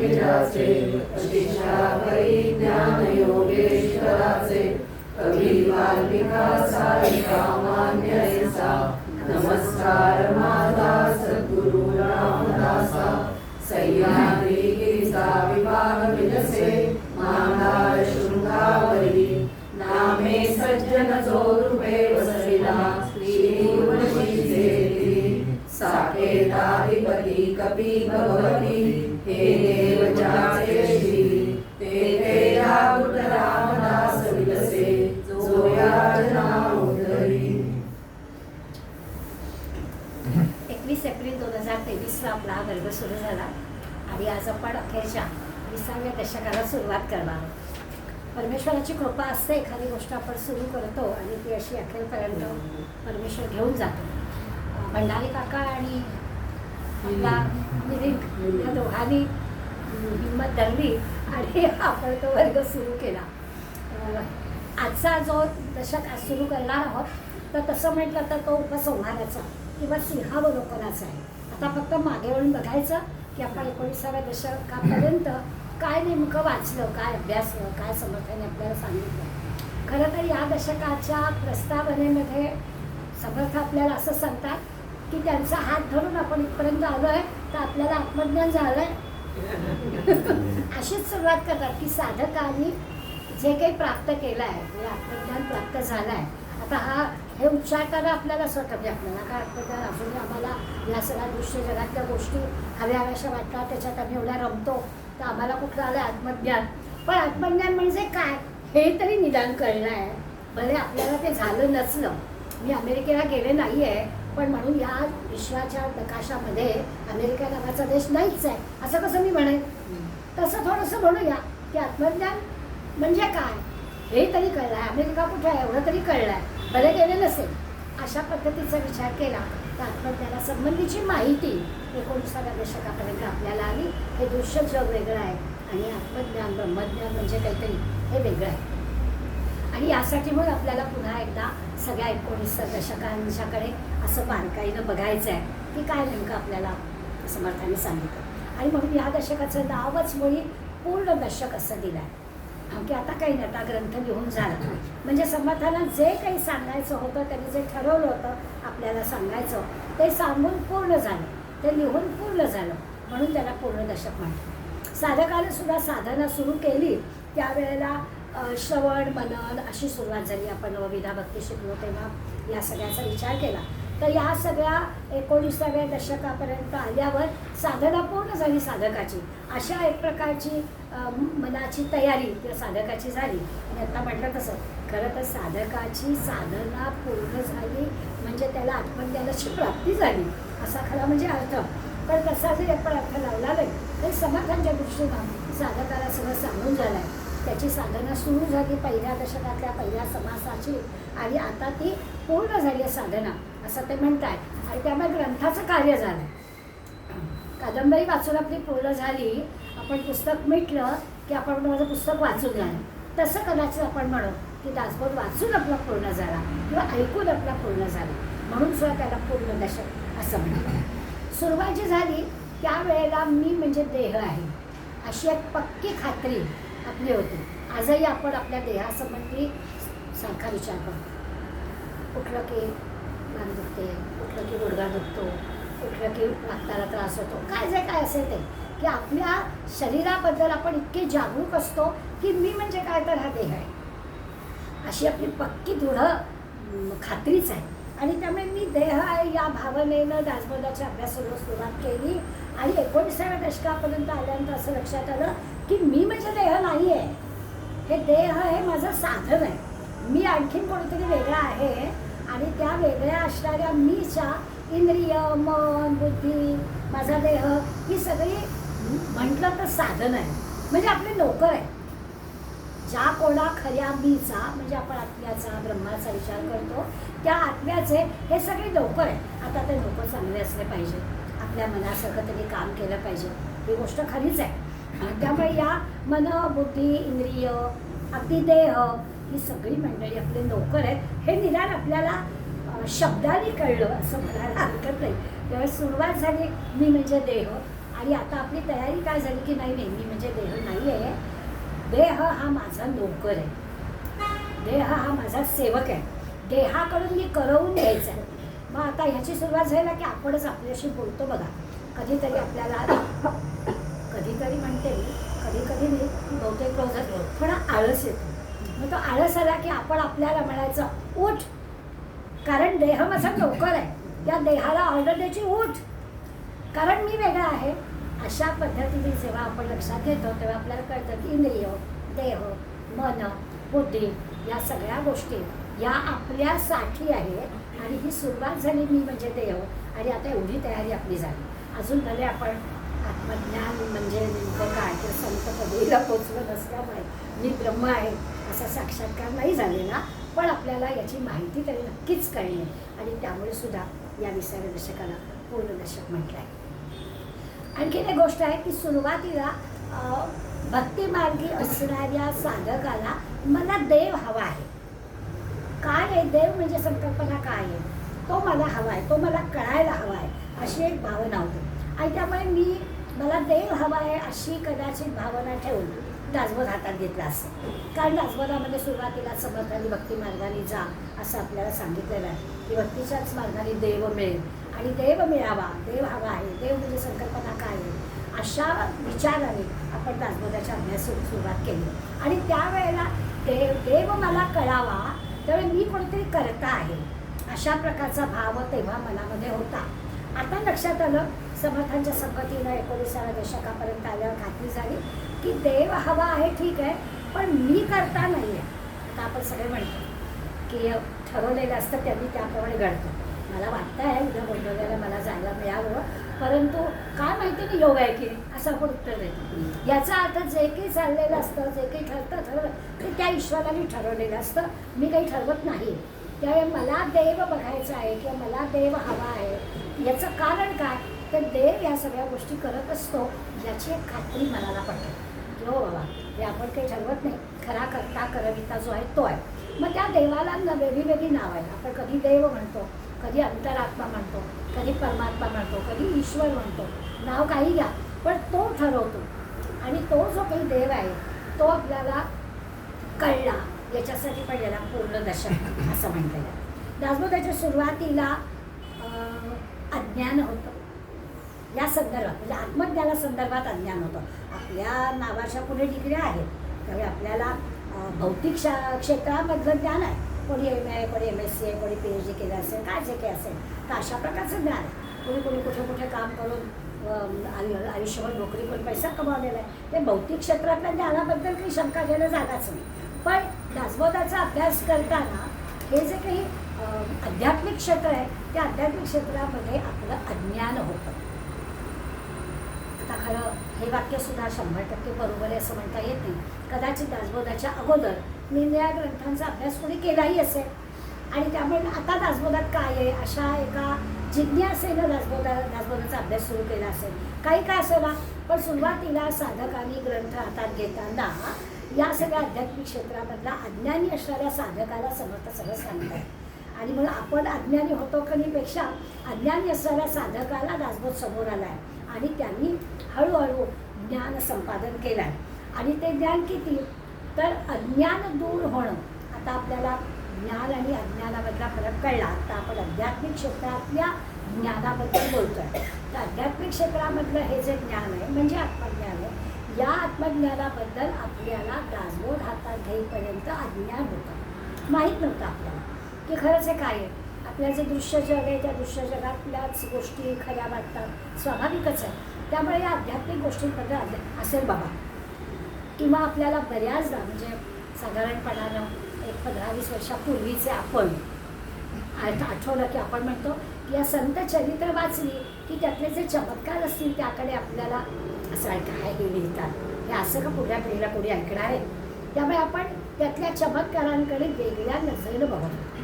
गिराचे शिष्यावरी ज्ञान योगेश्वराचे कवी वाल्मिकाचा सामान्यसा नमस्कार माझा सद्गुरु रामदासा सह्याद्री गिरीचा विभाग विलसे मांडाळ शृंगावरी नामे सज्जन जो रूपे वसविला श्रीवशीचे साकेताधिपती कपी भगवती हे देव जाचे श्री ते तेरा बुद्ध रामदास विलसे जो या जनाउदरी. 21 एप्रिल 2023 आपला हा वर्ग सुरू झाला आणि आज आपण अखेरच्या 20व्या दशकाला सुरुवात करणार आहोत. परमेश्वराची कृपा असते, एखादी गोष्ट आपण सुरू करतो आणि ती अशी अखेरपर्यंत परमेश्वर घेऊन जातो. भंडारी काका आणि आपला निरीक या दोघांनी हिंमत धरली आणि आपण तो वर्ग सुरू केला. आजचा जो दशक आज सुरू करणार आहोत तर तसं म्हटलं तर तो उपसंहाराचा किंवा सिंहावलोकनाचा आहे. आता फक्त मागे वळून बघायचं की आपण 19व्या दशकापर्यंत काय नेमकं वाचलं, काय अभ्यासलं, काय समर्थाने आपल्याला सांगितलं. खरं तर या दशकाच्या प्रस्तावनेमध्ये समर्थ आपल्याला असं सांगतात की त्यांचा हात धरून आपण इथपर्यंत आलो आहे तर आपल्याला आत्मज्ञान झालं आहे. अशीच सुरुवात करतात की साधकांनी जे काही प्राप्त केलं आहे म्हणजे आत्मज्ञान प्राप्त झालं आहे. आता हे उच्चारताना आपल्याला असं वाटतं आपल्याला काय आत्मज्ञान अजून आम्हाला या सगळ्या दृश्य जगातल्या गोष्टी हव्याशा वाटतात, त्याच्यात आम्ही एवढ्या रमतो तर आम्हाला कुठलं आलं आत्मज्ञान. पण आत्मज्ञान म्हणजे काय हे तरी निदान कळलं आहे. भले आपल्याला ते झालं नसलं, मी अमेरिकेला गेले नाही आहे पण म्हणून या विश्वाच्या नकाशामध्ये अमेरिका नावाचा देश नाहीच आहे असं कसं मी म्हणेन. तसं थोडंसं म्हणूया की आत्मज्ञान म्हणजे काय हे तरी कळलं आहे. अमेरिका कुठे आहे एवढं तरी कळलं आहे, भले गेले नसेल. अशा पद्धतीचा विचार केला तर आत्मज्ञानासंबंधीची माहिती 19व्या दशकापर्यंत आपल्याला आली. हे दृश्य जग वेगळं आहे आणि आत्मज्ञान ब्रह्मज्ञान म्हणजे काहीतरी हे वेगळं आहे. आणि यासाठी मग आपल्याला पुन्हा एकदा सगळ्या 19 दशकांच्याकडे असं बारकाईनं बघायचं आहे की काय नेमकं आपल्याला समर्थाने सांगितलं. आणि म्हणून या दशकाचं नावच मुळी पूर्ण दशक असं दिलं आहे. की आता काही नाही, आता ग्रंथ लिहून झाला म्हणजे समर्थांना जे काही सांगायचं होतं त्यांनी जे ठरवलं होतं आपल्याला सांगायचं ते सांगून पूर्ण झालं, ते लिहून पूर्ण झालं म्हणून त्याला पूर्ण दशक म्हणतात. साधकाने सुद्धा साधना सुरू केली त्यावेळेला श्रवण मनन अशी सुरुवात झाली. आपण नवविधा भक्ती शिकलो तेव्हा या सगळ्याचा विचार केला तर या सगळ्या 19व्या दशकापर्यंत आल्यावर साधना पूर्ण झाली साधकाची. अशा एक प्रकारची मनाची तयारी त्या साधकाची झाली. आणि आता म्हटलं तसं खरं तर साधकाची साधना पूर्ण झाली म्हणजे त्याला आत्मज्ञानाची प्राप्ती झाली असा खरा म्हणजे अर्थ. पण तसा जरी आपण अर्थ लावला नाही तरी समर्थांच्या दृष्टीनं साधकाला सगळं सांगून झालं आहे. त्याची साधना सुरू झाली पहिल्या दशकातल्या पहिल्या समासाची आणि आता ती पूर्ण झाली आहे साधना असं ते म्हणतात. आणि त्यामुळे ग्रंथाचं कार्य झालं. कादंबरी वाचून आपली पूर्ण झाली. आपण पुस्तक मिटलं की आपण माझं पुस्तक वाचून झालं तसं कदाचित आपण म्हणू की दासबोध वाचून आपला पूर्ण झाला किंवा ऐकून आपला पूर्ण झाला म्हणून सुद्धा त्याला पूर्ण दशक असं म्हणतात. सुरुवात जी झाली त्यावेळेला मी म्हणजे देह आहे अशी एक पक्की खात्री आपली होती. आजही आपण आपल्या देहासंबंधी सारखा विचार करतो. उठलं की मान दुखते, उठलं की गुडघा दुखतो, उठलं की हाताला त्रास होतो, काय जे काय असेल ते की आपल्या शरीराबद्दल आपण इतके जागरूक असतो की मी म्हणजे काय तर हा देह आहे अशी आपली पक्की दृढ खात्रीच आहे. आणि त्यामुळे मी देह आहे या भावनेनं दासबोधाच्या अभ्यासाला सुरुवात केली. आणि 19व्या दशकापर्यंत आल्यानंतर असं लक्षात आलं की मी म्हणजे देह नाही आहे, हे देह हे माझं साधन आहे. मी आणखीन कोणीतरी वेगळा आहे आणि त्या वेगळ्या असणाऱ्या मीच्या इंद्रिय मन बुद्धी माझा देह ही सगळी म्हटलं तर साधन आहे म्हणजे आपले नोकर आहे. ज्या कोणा खऱ्या मीचा म्हणजे आपण आत्म्याचा ब्रह्माचा विचार करतो त्या आत्म्याचे हे सगळे नोकर आहे. आता ते नोकर चांगले असले पाहिजे, आपल्या मनासारखं त्यांनी काम केलं पाहिजे ही गोष्ट खरीच आहे. त्यामुळे या मन बुद्धी इंद्रिय अगदी देह ही सगळी मंडळी आपले नोकर आहेत हे निदान आपल्याला शब्दाने कळलं असं म्हणायला हरकत नाही. तेव्हा सुरुवात झाली मी म्हणजे देह आणि आता आपली तयारी काय झाली की नाही नाही, मी म्हणजे देह नाही आहे, देह हा माझा नोकर आहे, देह हा माझा सेवक आहे, देहाकडून मी करवून घ्यायचं आहे. मग आता ह्याची सुरुवात झाली ना की आपणच आपल्याशी बोलतो बघा. कधीतरी आपल्याला, कधीतरी म्हणते मी, कधी कधी नाही, बहुतेक रोजच थोडा आळस येतो. मग तो आळस आला की आपण आपल्याला म्हणायचं उठ, कारण देह माझा नोकर आहे, त्या देहाला ऑर्डर द्यायची उठ, कारण मी वेगळा आहे. अशा पद्धतीने जेव्हा आपण लक्षात घेतो तेव्हा आपल्याला कळतं की देह, मन, बुद्धी या सगळ्या गोष्टी या आपल्यासाठी आहेत आणि ही सुरुवात झाली मी म्हणजे देह. आणि आता एवढी तयारी आपली झाली. अजून भले आपण आत्मज्ञान म्हणजे नेमकं काय तर संत पदवीला पोचलं नसल्यामुळे मी ब्रह्म आहे असा साक्षात्कार नाही झालेला, पण आपल्याला याची माहिती तरी नक्कीच कळली आणि त्यामुळे सुद्धा या 20व्या दशकाला पूर्ण दशक म्हटलं आहे. आणखीन एक गोष्ट आहे की सुरुवातीला भक्तिमार्गी असणाऱ्या साधकाला मला देव हवा आहे. काय आहे देव म्हणजे संकल्पना काय आहे तो मला हवा आहे, तो मला कळायला हवा आहे, अशी एक भावना होती. आणि त्यामुळे मला देव हवा आहे अशी कदाचित भावना ठेवून दासबोध हातात घेतला असेल. कारण दासबोधामध्ये सुरुवातीला समर्थांनी भक्ती मार्गाने जा असं आपल्याला सांगितलेलं आहे की भक्तीच्याच मार्गाने देव मिळेल आणि देव मिळावा, देव हवा आहे, देव म्हणजे संकल्पना काय आहे, अशा विचाराने आपण दासबोधाच्या अभ्यासाला सुरुवात केली. आणि त्यावेळेला देव मला कळावा, त्यावेळी मी कोणीतरी करता आहे अशा प्रकारचा भाव तेव्हा मनामध्ये होता. आता लक्षात आलं समर्थांच्या संगतीनं 19व्या दशकापर्यंत आल्यावर खात्री झाली की देव हवा आहे ठीक आहे, पण मी करता नाही आहे. आता आपण सगळे म्हणतो की ठरवलेलं असतं त्यांनी त्याप्रमाणे घडतं. मला वाटतं आहे उद्या गोंधळाला मला जायला मिळावं, परंतु काय माहिती नाही योग आहे की असं आपण उत्तर देतो. याचा अर्थ जे काही चाललेलं असतं, जे काही ठरलं ते त्या ईश्वराने ठरवलेलं असतं, मी काही ठरवत नाही. त्यावेळी मला देव बघायचा आहे किंवा मला देव हवा आहे. याचं कारण काय तर देव या सगळ्या गोष्टी करत असतो याची एक खात्री मनाला पडते की हो बाबा हे आपण काही ठरवत नाही, खरा करता करविता जो आहे तो आहे. मग त्या देवाला वेगळी नाव आहे. आपण कधी देव म्हणतो, कधी अंतरात्मा म्हणतो, कधी परमात्मा म्हणतो, कधी ईश्वर म्हणतो, नाव काही घ्या, पण तो ठरवतो. आणि तो जो काही देव आहे तो आपल्याला कळला याच्यासाठी पण याला पूर्ण दशक असं म्हटलेलं आहे. दासबोधाच्या सुरुवातीला अज्ञान होतं या संदर्भात, म्हणजे आत्मज्ञाना संदर्भात अज्ञान होतं. आपल्या नावाच्या पुढे डिग्र्या आहेत, त्यामुळे आपल्याला भौतिक क्षेत्रामधलं ज्ञान आहे. कोणी MA, कोणी MSc आहे, कोणी PhD केलं असेल, काय जे काही असेल तर अशा प्रकारचं ज्ञान आहे. कोणी कुठे काम करून आयुष्यभर नोकरी करून पैसा कमावलेला आहे. ते भौतिक क्षेत्रातल्या ज्ञानाबद्दल काही शंका घ्यायला जागाच नाही. पण दासबोधाचा अभ्यास करताना हे जे काही आध्यात्मिक क्षेत्र आहे त्या आध्यात्मिक क्षेत्रामध्ये आपलं अज्ञान होतं. आता खरं हे वाक्यसुद्धा 100% बरोबर आहे असं म्हणता येत नाही. कदाचित दासबोधाच्या अगोदर निरनिळ्या ग्रंथांचा अभ्यास कोणी केलाही असेल आणि त्यामुळे आता दासबोधात काय आहे अशा एका जिज्ञासेनं दासबोधाचा अभ्यास सुरू केला असेल. काही काय असेल ना, पण सुरुवातीला साधकांनी ग्रंथ हातात घेताना या सगळ्या आध्यात्मिक क्षेत्रामधला अज्ञानी असणाऱ्या साधकाला समर्थ सगळं सांगतात. आणि मग आपण अज्ञानी होतो कधीपेक्षा अज्ञानी असणाऱ्या साधकाला दासबोध समोर आला आहे आणि त्यांनी हळूहळू ज्ञान संपादन केलं आहे. आणि ते ज्ञान किती तर अज्ञान दूर होणं. आता आपल्याला ज्ञान आणि अज्ञानामधला फरक कळला. आता आपण आध्यात्मिक क्षेत्रातल्या ज्ञानाबद्दल बोलतो आहे. तर आध्यात्मिक क्षेत्रामधलं हे जे ज्ञान आहे म्हणजे आत्मज्ञान आहे. या आत्मज्ञानाबद्दल आपल्याला दासबोध हातात घेईपर्यंत अज्ञान होतं, माहीत नव्हतं आपल्याला की खरंच हे काय आहे. आपल्याला जे दृश्य जग आहे त्या दृश्य जगातल्याच गोष्टी खऱ्या वाटतात, स्वाभाविकच आहे. त्यामुळे या आध्यात्मिक गोष्टींबद्दल असेल बाबा किंवा आपल्याला बऱ्याचदा म्हणजे साधारणपणानं एक 15-20 वर्षापूर्वीचे आपण आठवलं की आपण म्हणतो की या संत चरित्र वाचली की त्यातले जे चमत्कार असतील त्याकडे आपल्याला असं काय हे लिहितात, हे असं का पुढल्या पिढीला कोणी ऐकणार आहे. त्यामुळे आपण त्यातल्या चमत्कारांकडे वेगळ्या नजरेनं बघतो.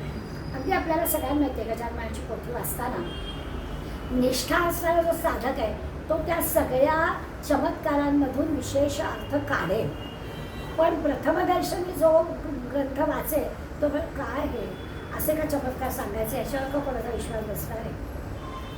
अगदी आपल्याला सगळ्यांना माहिती आहे गजाननाची पोथी वाचताना निष्ठा असणारा जो साधक आहे तो त्या सगळ्या चमत्कारांमधून विशेष अर्थ काढेल. पण प्रथमदर्शनी जो ग्रंथ वाचेल तो काय हे असे का चमत्कार सांगायचे याच्यावर का कोणाचा विश्वास बसणार आहे.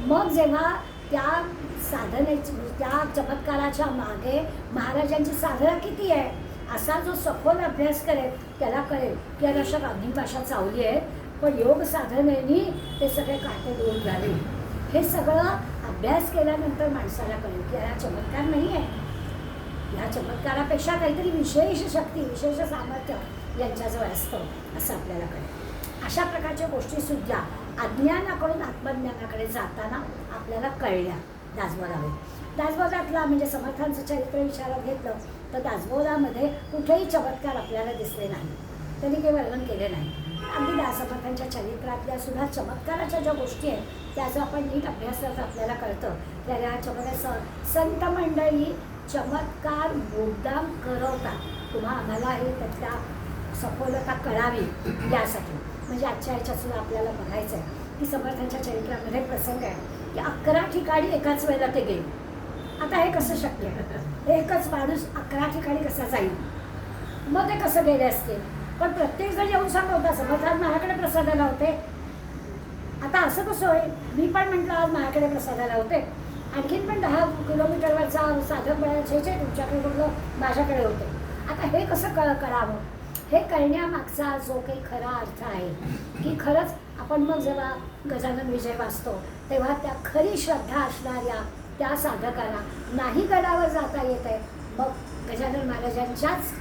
मग जेव्हा त्या साधनेची म्हणजे त्या चमत्काराच्या मागे महाराजांची साधना किती आहे असा जो सखोल अभ्यास करेल त्याला कळेल की अशा अनेक भाषा चावली आहेत, पण योग साधनेने ते सगळे काटे दूर झाले. हे सगळं अभ्यास केल्यानंतर माणसाला कळेल की हा चमत्कार नाही आहे, ह्या चमत्कारापेक्षा काहीतरी विशेष शक्ती विशेष सामर्थ्य यांच्याजवळ असतं असं आपल्याला कळेल. अशा प्रकारच्या गोष्टीसुद्धा अज्ञानाकडून आत्मज्ञानाकडे जाताना आपल्याला कळल्या दासबोधामध्ये. दासबोधातला म्हणजे समर्थांचं चरित्र विचारात घेतलं तर दासबोधामध्ये कुठेही चमत्कार आपल्याला दिसले नाही, त्यांनी काही वर्णन केले नाही. अगदी दासमर्थांच्या चरित्रातल्या सुद्धा चमत्काराच्या ज्या गोष्टी आहेत त्याचा आपण नीट अभ्यास करता आपल्याला कळतं की या चमत्कार संत मंडळी चमत्कार मुद्दाम करवतात. तुम्हा आम्हाला हे त्यातल्या सखोलता कळावी यासाठी. म्हणजे आजच्या ह्याच्यातसुद्धा आपल्याला बघायचं आहे की समर्थांच्या चरित्रामध्ये प्रसंग आहे की 11 ठिकाणी एकाच वेळेला ते गेले. आता हे कसं शक्य आहे? एकच माणूस 11 ठिकाणी कसा जाईल? मग ते कसं गेले असते? पण प्रत्येक जण येऊन सांगत होता समर्थात माझ्याकडे प्रसादाला होते. आता असं कसं होईल? मी पण म्हटलं आज माझ्याकडे प्रसादाला होते, आणखीन पण 10 किलोमीटरवरचा साधक मिळायचे तुमच्याकडे कुठलं माझ्याकडे होते. आता हे कसं करावं? हे कळण्यामागचा जो काही खरा अर्थ आहे की खरंच आपण मग जेव्हा गजानन विजय वाचतो तेव्हा त्या खरी श्रद्धा असणाऱ्या त्या साधकाला नाही गडावर जाता येत आहे, मग गजानन महाराजांच्याच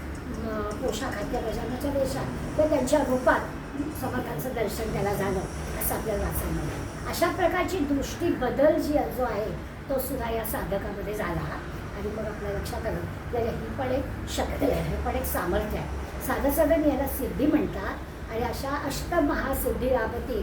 पोशाखात त्या गजाननाच्या वेशात तर त्यांच्या रूपात समर्थांचं दर्शन त्याला झालं असं आपल्याला वाचायला मिळालं. अशा प्रकारची दृष्टी बदल जो आहे तो सुद्धा या साधकामध्ये झाला. आणि मग आपल्या लक्षात आलं की ही पण एक शक्ती आहे, हे पण एक सामर्थ्य आहे. साधं साधन याला सिद्धी म्हणतात. आणि अशा अष्टमहासिद्धी राबती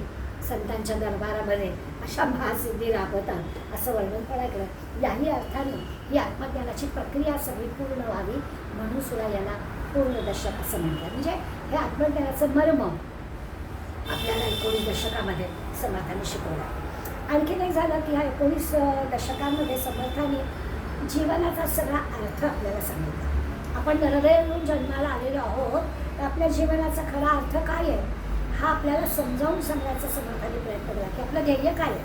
संतांच्या दरबारामध्ये अशा महासिद्धी राबतात असं वर्णन करायला. याही अर्थाने ही आत्मज्ञानाची प्रक्रिया सगळी पूर्ण व्हावी म्हणून सुद्धा याला पूर्णदर्शक असं म्हणतात. म्हणजे हे आत्मज्ञानाचं मर्म आपल्याला 19 दशकामध्ये समर्थांनी शिकवलं. आणखीन एक झालं की ह्या 19 दशकांमध्ये समर्थांनी जीवनाचा सगळा अर्थ आपल्याला सांगितला. आपण नरदेहून जन्माला आलेलो आहोत तर आपल्या जीवनाचा खरा अर्थ काय आहे हा आपल्याला समजावून सांगण्याचा समर्थांनी प्रयत्न केला की आपलं ध्येय काय आहे.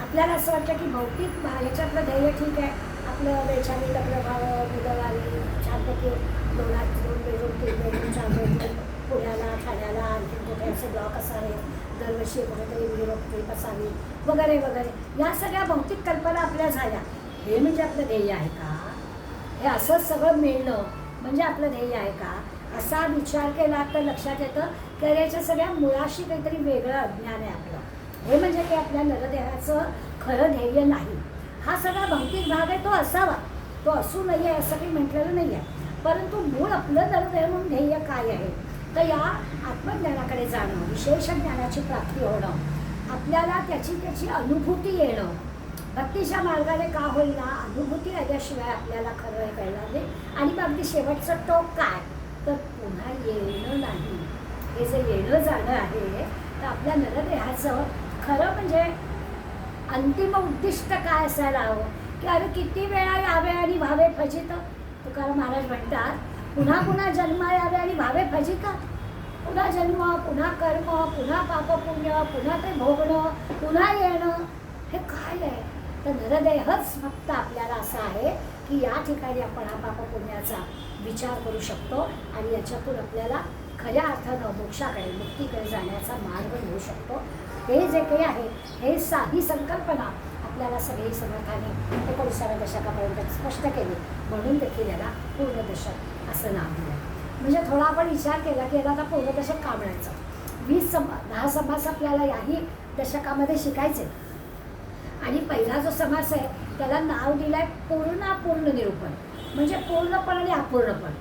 आपल्याला असं वाटतं की भौतिक ह्याच्यातलं ध्येय ठीक आहे, आपलं वेळच्याने आपलं भाव मुलंवाली छानपैकी 2 बेडरूम 3 बेडरूम 4 बेडरूम पुण्याला ठाण्याला आणखी कुठे असे ब्लॉक असावे, दरवर्षी कुठेतरी युरोप असावी वगैरे वगैरे या सगळ्या भौतिक कल्पना आपल्या झाल्या. हे म्हणजे आपलं ध्येय आहे का? हे असंच सगळं मिळणं म्हणजे आपलं ध्येय आहे का? असा विचार केला तर लक्षात येतं की याच्या सगळ्या मुळाशी काहीतरी वेगळं अज्ञान आहे आपलं. हे म्हणजे की आपल्या नरदेहाचं खरं ध्येय नाही. हा सगळा भौतिक भाग आहे तो असावा, तो असू नये असं काही म्हटलेलं नाही आहे. परंतु मूळ आपलं नरदेह म्हणून ध्येय काय आहे तर या आत्मज्ञानाकडे जाणं, विशेष ज्ञानाची प्राप्ती होणं, आपल्याला त्याची अनुभूती येणं. भक्तीच्या मार्गाने का होईना अनुभूती आल्याशिवाय आपल्याला खरं हे कळणार नाही. आणि मग अगदी शेवटचं टोक काय तर पुन्हा येणं नाही. हे जे येणं जाणं आहे तर आपल्या नरदेहाचं खरं म्हणजे अंतिम उद्दिष्ट काय असायला हवं की अरे किती वेळा यावे आणि व्हावे फजित. तुकाराम महाराज म्हणतात पुन्हा पुन्हा जन्म यावे आणि व्हावे फजित. पुन्हा जन्म, पुन्हा कर्म, पुन्हा पापपुण्य, पुन्हा ते भोगणं, पुन्हा येणं, हे काय आहे? तर नरदेहच फक्त आपल्याला असं आहे की या ठिकाणी आपण हा पापपुण्याचा विचार करू शकतो आणि याच्यातून आपल्याला खऱ्या अर्थानं मोक्षाकडे मुक्तीकडे जाण्याचा मार्ग मिळू शकतो. हे जे काही आहे ही संकल्पना आपल्याला सगळी समर्थाने 19व्या दशकापर्यंत स्पष्ट केली म्हणून देखील याला पूर्णदशक असं नाव दिलं. म्हणजे थोडा आपण विचार केला की याला आता पूर्णदशक का म्हणायचं. 10 समास आपल्याला याही दशकामध्ये शिकायचे आणि पहिला जो समास आहे त्याला नाव दिलं आहे पूर्णापूर्ण निरूपण. म्हणजे पूर्णपण आणि अपूर्णपण.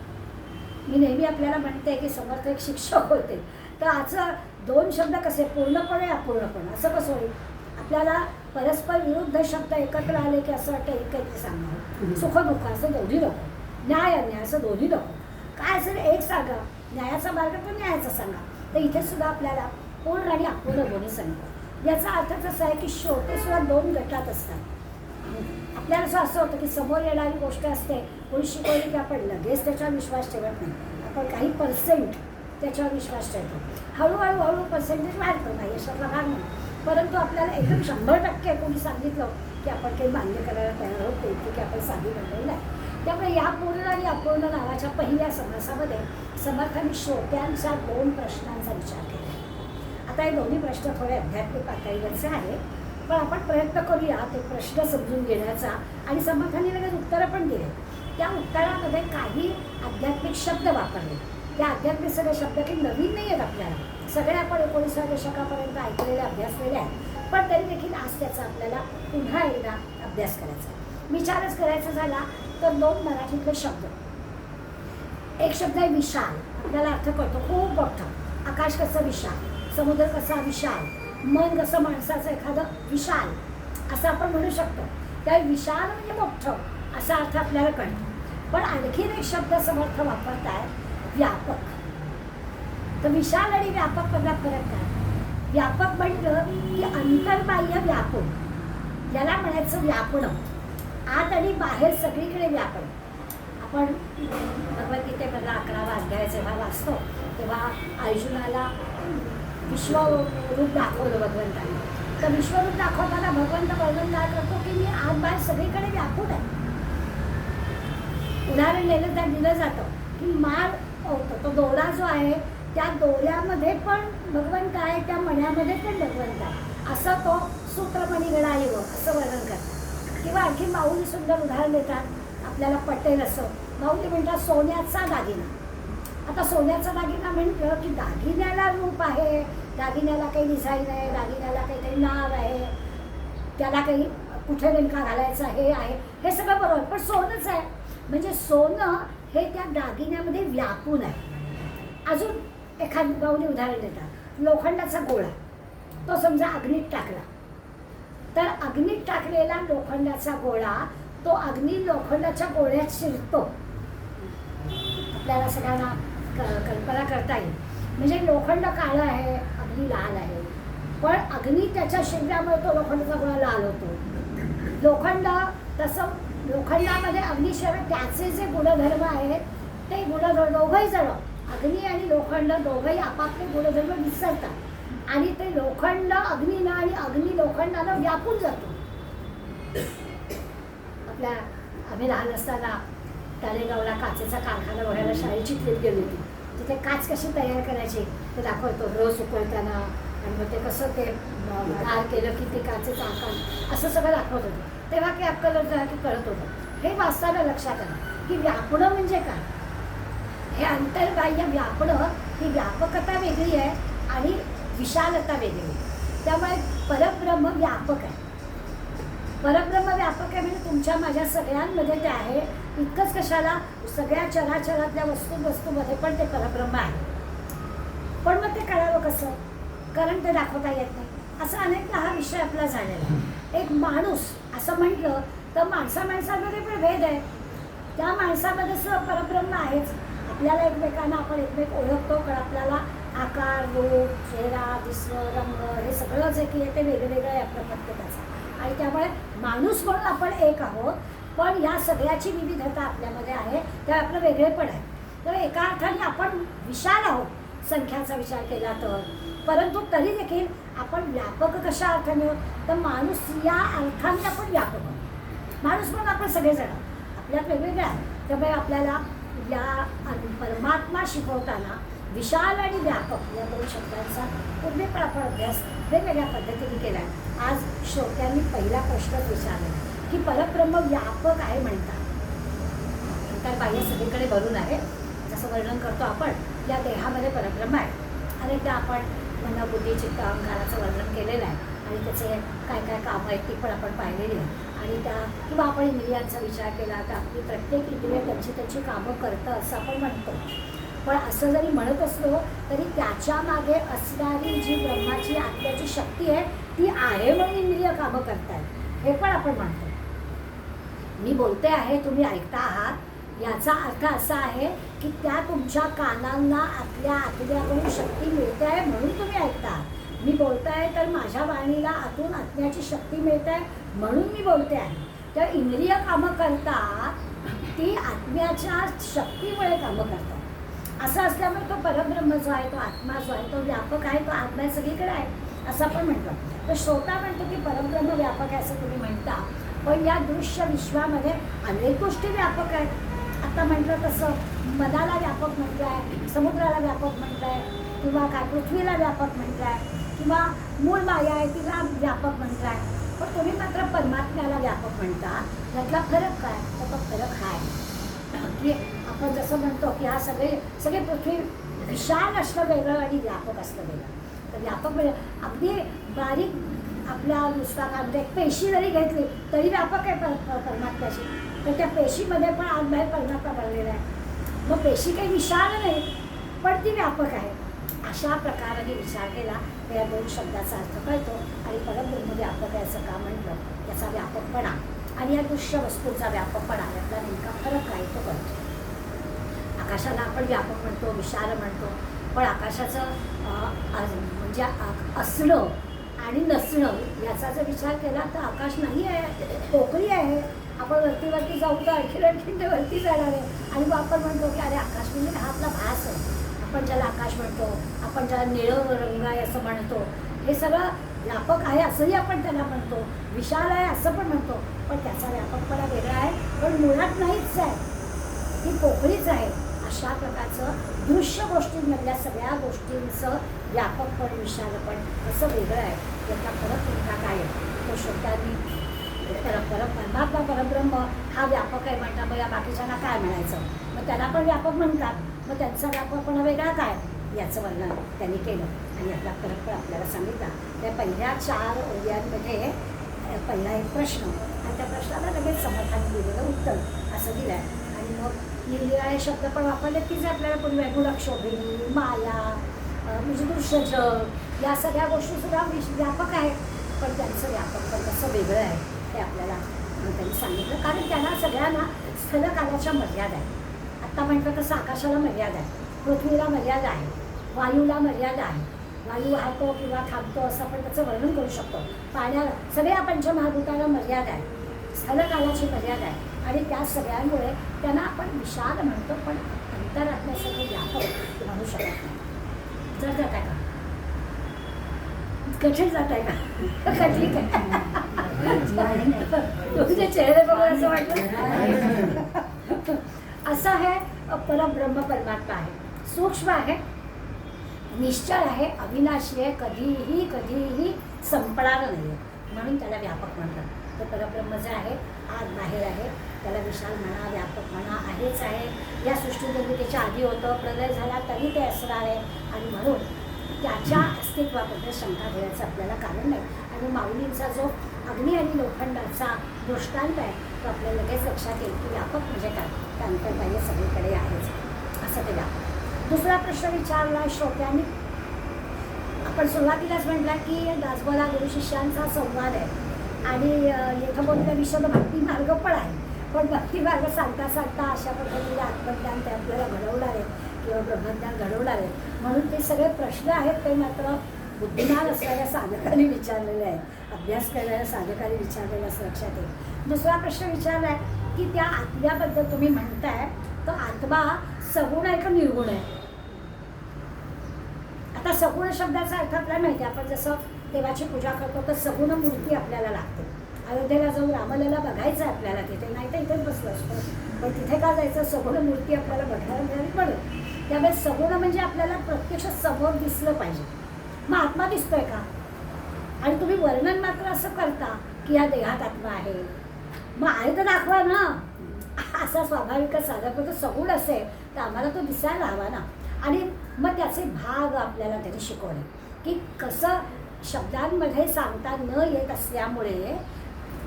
मी नेहमी आपल्याला म्हणते की समर्थ एक शिक्षक होते तर आजचं 2 शब्द कसे पूर्णपणे अपूर्णपण असं कसं होईल. आपल्याला परस्पर विरुद्ध शब्द एकत्र आले की असं वाटतं एक काहीतरी सांगावं. सुख दुःख असं दोन्ही नको, न्याय अन्याय असं दोन्ही नको. काय असेल एक सांगा, न्यायाचा मार्ग तो न्यायाचा सांगा. तर इथे सुद्धा आपल्याला पूर्ण आणि अपूर्ण दोन्ही सांगतात. याचा अर्थच असा आहे की श्रोते सुद्धा 2 गटात असतात. आपल्याला असं होतं की समोर येणारी गोष्ट असते कोणी शिकवली की आपण लगेच त्याच्यावर विश्वास ठेवत नाही. आपण काही % त्याच्यावर विश्वास ठेवतो. हळूहळू पर्सेंटेज वाढतो नाही याच्यातला भाग नाही. परंतु आपल्याला एकदम 100% कोणी सांगितलं की आपण काही मान्य करायला तयार आहोत ते इतके की आपण साधी बनलेलं आहे. त्यामुळे या पूर्ण आणि अपूर्ण नावाच्या पहिल्या समासामध्ये समर्थांनी श्रोत्यांच्या 2 प्रश्नांचा विचार केला. आता हे दोन्ही प्रश्न थोडे आध्यात्मिक पातळीवरचे आहे, पण आपण प्रयत्न करूया ते प्रश्न समजून घेण्याचा. आणि समर्थांनी लगेच उत्तरं पण दिले. त्या उत्तरामध्ये काही आध्यात्मिक शब्द वापरले. त्या आध्यात्मिक सगळे शब्द काही नवीन नाही आहेत आपल्याला, सगळे आपण 19व्या दशकापर्यंत ऐकलेले अभ्यासलेले आहेत, पण तरी देखील आज त्याचा आपल्याला पुन्हा एकदा अभ्यास करायचा. विचारच करायचा झाला तर 2 मराठीतले शब्द. एक शब्द आहे विशाल. आपल्याला अर्थ कळतो, खूप मोठं. आकाश कसं विशाल, समुद्र कसा विशाल, मन कसं माणसाचं एखादं विशाल असं आपण म्हणू शकतो. त्या विशाल म्हणजे मोठं असा अर्थ आपल्याला कळतो. पण आणखीन एक शब्द समर्थ वापरताय, व्यापक. तर विशाल आणि व्यापक मधला फरक काय? व्यापक म्हटलं की अंतर्बाह्य व्यापून, याला म्हणायचं व्यापणं. आत आणि बाहेर सगळीकडे व्यापणं. आपण भगवद्गीतेमधला 11वा अध्याय जेव्हा वाचतो तेव्हा अर्जुनाला विश्वरूप दाखवलं भगवंताने. तर विश्वरूप दाखवताना भगवंत वर्णन काय करतो की मी आत बाहेर सगळीकडे व्यापून आहे. उदाहरण दिलं जातं की माळ होतं, तो दोरा जो आहे त्या दोऱ्यामध्ये पण भगवंत आहे, त्या मण्यामध्ये पण भगवंत आहे, असं तो सूत्रमणी गणाईव असं वर्णन करतात. किंवा आणखी माऊली सुंदर उदाहरण देतात, आपल्याला पटेल असं. माऊली म्हणतात सोन्याचा दागिना. आता सोन्याचा दागिना म्हटलं की दागिन्याला रूप आहे, दागिन्याला काही डिझाईन आहे, दागिन्याला काही नाव आहे, त्याला काही कुठे नेमका घालायचं हे आहे, हे सगळं बरोबर. पण सोनंच आहे म्हणजे सोनं हे त्या दागिन्यामध्ये व्यापून आहे. अजून एखाद माऊली उदाहरण देतात, लोखंडाचा गोळा, तो समजा अग्नीत टाकला तर अग्नीत टाकलेला लोखंडाचा गोळा तो अग्नी लोखंडाच्या गोळ्यात शिरतो. आपल्याला सगळ्यांना कल्पना करता येईल. म्हणजे लोखंड काळं आहे, अग्नी लाल आहे, पण अग्नी त्याच्या शिरल्यामुळे तो लोखंडाचा गोळा लाल होतो. लोखंड तसं लोखंडामध्ये अग्निशिवाय त्याचे जे गुणधर्म आहेत ते गुणधर्म दोघंही जण अग्नी आणि लोखंड दोघंही आपापले गुणधर्म विसरतात आणि ते लोखंड अग्नीनं आणि अग्नी लोखंडानं व्यापून जातो. आम्ही लहान असताना तालेगावला काचेचा कारखाना बघायला शाळेची ट्रिप गेली होती. तिथे काच कशी तयार करायची ते दाखवतो, रस उकळताना आणि मग ते कसं ते गार केलं की ते काचेचा आकार असं सगळं दाखवत होतं. तेव्हा काही अक्कल की कळत होतं. हे वाचताना लक्षात आलं की व्यापणं म्हणजे काय. हे अंतर्बाह्य व्यापणं, ही व्यापकता वेगळी आहे आणि विशालता वेगळी आहे. त्यामुळे परब्रह्म व्यापक आहे. परब्रह्म व्यापक आहे म्हणजे तुमच्या माझ्या सगळ्यांमध्ये ते आहे. इतकंच कशाला, सगळ्या चराचरातल्या वस्तूमध्ये पण ते परब्रह्म आहे. पण मग ते कळावं कसं, कारण ते दाखवता येत नाही. असं अनेकदा हा विषय आपला झालेला आहे. एक माणूस असं म्हटलं तर माणसामध्ये पण भेद आहे. त्या माणसामध्ये सुद्धा परब्रह्म आहेच. आपल्याला एकमेकांना आपण एकमेक ओळखतो, कारण आपल्याला आकार, रूप, चेहरा, दिसणं, रंग हे सगळं जे की ते वेगवेगळं आहे आपल्या प्रत्येकाचं. आणि त्यामुळे माणूस म्हणून आपण एक आहोत, पण या सगळ्याची विविधता आपल्यामध्ये आहे, त्या आपलं वेगळेपण आहे. तर एका अर्थाने आपण विशाल आहोत संख्याचा विचार केला तर, परंतु तरी देखील आपण व्यापक कशा अर्थाने तर माणूस या अर्थाने आपण व्यापक आहोत. माणूस म्हणून आपण सगळेजण आपल्यात वेगवेगळे आहेत. त्यामुळे आपल्याला या परमात्मा शिकवताना विशाल आणि व्यापक या 2 शब्दांचा पूर्णपणे आपण अभ्यास वेगवेगळ्या पद्धतीने केला आहे. आज श्रोत्यांनी पहिला प्रश्नच विचारला की परब्रह्म व्यापक आहे म्हणतात, तर बाह्य सगळीकडे भरून आहे. जसं वर्णन करतो आपण, या देहामध्ये परब्रह्म आहे. अनेकदा आपण मन, बुद्धी, चित्त, अहंकाराचं वर्णन केलेलं आहे आणि त्याचे काय काय कामं आहेत ती पण आपण पाहिलेली आहे. आणि त्या किंवा आपण इंद्रियांचा विचार केला तर आपली प्रत्येक इंद्रिय त्यांची कामं करतं असं आपण म्हणतो. पण असं जरी म्हणत असलो तरी त्याच्या मागे असणारी जी ब्रह्माची आत्म्याची शक्ती आहे ती आहे म्हणून इंद्रिय कामं करतात हे पण आपण म्हणतो. मी बोलते आहे, तुम्ही ऐकता आहात, याचा अर्थ असा आहे की त्या तुमच्या कानांना आतल्याकडून शक्ती मिळते आहे म्हणून तुम्ही ऐकता. मी बोलते आहे तर माझ्या वाणीला आतून आत्म्याची शक्ती मिळते आहे म्हणून मी बोलते आहे. तर इंद्रिय कामं करतात ती आत्म्याच्या शक्तीमुळे कामं करतात. असं असल्यामुळे तो परब्रह्म जो आहे, तो आत्मा जो आहे, तो व्यापक आहे, तो आत्मा सगळीकडे आहे. असं आपण म्हणतो. तर श्रोता म्हणतो की परब्रह्म व्यापक आहे असं तुम्ही म्हणता, पण या दृश्य विश्वामध्ये अनेक गोष्टी व्यापक आहेत. आता म्हटलं तसं मनाला व्यापक म्हटलं आहे, समुद्राला व्यापक म्हटलं आहे, किंवा काय पृथ्वीला व्यापक म्हटलं आहे, किंवा मूळ माया आहे तिला व्यापक म्हटलं आहे. पण तुम्ही मात्र परमात्म्याला व्यापक म्हणता. त्यातला फरक काय? तर तो फरक हा आहे की आपण जसं म्हणतो की हा सगळे पृथ्वी विशाल असणं वेगळं आणि व्यापक असणं वेगळं. तर व्यापक म्हणजे अगदी बारीक आपल्या पुस्तकामध्ये एक पेशी जरी घेतली तरी व्यापक आहे परमात्म्याची. तर त्या पेशीमध्ये पण आत बाहेर परमात्मा बनलेला आहे. मग पेशी काही विशाल नाही, पण ती व्यापक आहे. अशा प्रकाराने विचार केला तर या दोन शब्दाचा अर्थ कळतो. आणि परब्रह्म व्यापक आहे असं का म्हटलं, त्याचा व्यापकपणा आणि या दृश्य वस्तूचा व्यापकपणा यातला नेमका फरक काय तो कळतो. आकाशाला आपण व्यापक म्हणतो, विशाल म्हणतो, पण आकाशाचं म्हणजे असणं आणि नसणं याचा जर विचार केला तर आकाश नाही आहे, पोकळी आहे. आपण वरती जाऊ तर आणखीन ते वरती जाणार आहे. आणि मग आपण म्हणतो की अरे आकाश म्हणजे हा आपला भास आहे. आपण ज्याला आकाश म्हणतो, आपण ज्याला निळं रंग आहे असं म्हणतो, हे सगळं व्यापक आहे असंही आपण त्याला म्हणतो, विशाल आहे असं पण म्हणतो. पण त्याचा व्यापकपणा वेगळा आहे, पण मुळात नाहीच आहे, ती पोकळीच आहे. अशा प्रकारचं दृश्य गोष्टींमधल्या सगळ्या गोष्टींचं व्यापकपण विशालपण असं वेगळं आहे. याचा फरक नेमका काय आहे तो शब्दांनी परमात्मा परब्रह्म हा व्यापक आहे म्हणता. मग या बाकीच्यांना काय म्हणायचं? मग त्याला पण व्यापक म्हणतात, मग त्यांचा व्यापकपणा वेगळा काय याचं वर्णन त्यांनी केलं. आणि यातला फरक पण आपल्याला सांगितला. त्या पहिल्या 4 ओव्यांमध्ये पहिला एक प्रश्न आणि त्या प्रश्नाला लगेच समाधान दिलेलं उत्तर असं दिलं आहे. आणि मग निरनिराळे शब्द पण वापरले की जे आपल्याला पूर्वी गुणक्षोभिनी, माया, म्हणजे दृश्य जग, या सगळ्या गोष्टीसुद्धा व्यापक आहेत, पण त्यांचं व्यापकपण कसं वेगळं आहे हे आपल्याला त्यांनी सांगितलं. कारण त्यांना सगळ्यांना स्थलकालाच्या मर्यादा आहे. आत्ता म्हटलं तसं आकाशाला मर्यादा आहे, पृथ्वीला मर्यादा आहे, वायूला मर्यादा आहे. वायू वाहतो किंवा थांबतो असं आपण त्याचं वर्णन करू शकतो. पाण्याला, सगळ्या पंचमहाभूताला मर्यादा आहे, स्थलकालाची मर्यादा आहे. आणि त्या सगळ्यांमुळे त्यांना आपण विशाल म्हणतो, पण अंतरात्म्यासाठी व्यापक म्हणू शकत नाही. जर जात आहे का? कठीण जात आहे का? कठीण तुझे चेहरे बघून असं वाटतं. असं आहे परब्रह्म परमात्मा आहे, सूक्ष्म आहे, निश्चळ आहे, अविनाशी आहे, कधीही संपणार नाही आहे, म्हणून त्याला व्यापक म्हणतात. तर परब्रह्म जे आहे आत बाहेर आहे, त्याला विशाल म्हणा, व्यापक म्हणा, आहेच आहे. या सृष्टीनिर्मितीच्या आधी होतं, प्रलय झाला तरी ते असणार आहे. आणि म्हणून त्याच्या अस्तित्वाबद्दल शंका घेण्याचं आपल्याला कारण नाही. आणि माऊलींचा जो अग्नी आणि लोखंडाचा दृष्टांत आहे तो आपल्याला लगेच लक्षात येईल की व्यापक म्हणजे काय, त्या अंतर्बाह्य सगळीकडे आहेच असं ते व्यापक. दुसरा प्रश्न विचारला श्रोत्यांनी. आपण सुरुवातीलाच म्हटलं की दासबोधा गुरु शिष्यांचा संवाद आहे आणि लेखबोधल्या विषय भक्ती मार्ग पण आहे. पण भक्ती मार्ग सांगता सांगता अशा पद्धतीने आत्मज्ञान ते आपल्याला घडवणार आहे किंवा ब्रह्मज्ञान घडवणार आहे. म्हणून ते सगळे प्रश्न आहेत ते मात्र बुद्धिमान असणाऱ्या साधकांनी विचारलेले आहेत, अभ्यास करणाऱ्या साधकांनी विचारलेलं असं लक्षात येईल. दुसरा प्रश्न विचारला आहे की त्या आत्म्याबद्दल तुम्ही म्हणताय तर आत्मा सगुण आहे का निर्गुण आहे? आता सगुण शब्दाचा अर्थ आपल्याला माहिती आहे. आपण जसं देवाची पूजा करतो तर सगुण मूर्ती आपल्याला लागते. अयोध्येला जाऊन रामलला बघायचं आहे आपल्याला, तिथे नाही तर इथेच बसलो असतो, पण तिथे का जायचं? सगुण मूर्ती आपल्याला बघायला मिळाली म्हणून. त्यामुळे सगुण म्हणजे आपल्याला प्रत्यक्ष समोर दिसलं पाहिजे. मग आत्मा दिसतोय का? आणि तुम्ही वर्णन मात्र असं करता की या देहात आत्मा आहे, मग आहे तर दाखवा ना. असा स्वाभाविक साधक तो सगुण असेल तर आम्हाला तो दिसायला हवा ना. आणि मग त्याचे भाग आपल्याला त्यांनी शिकवले की कसं शब्दांमध्ये सांगता न येत असल्यामुळे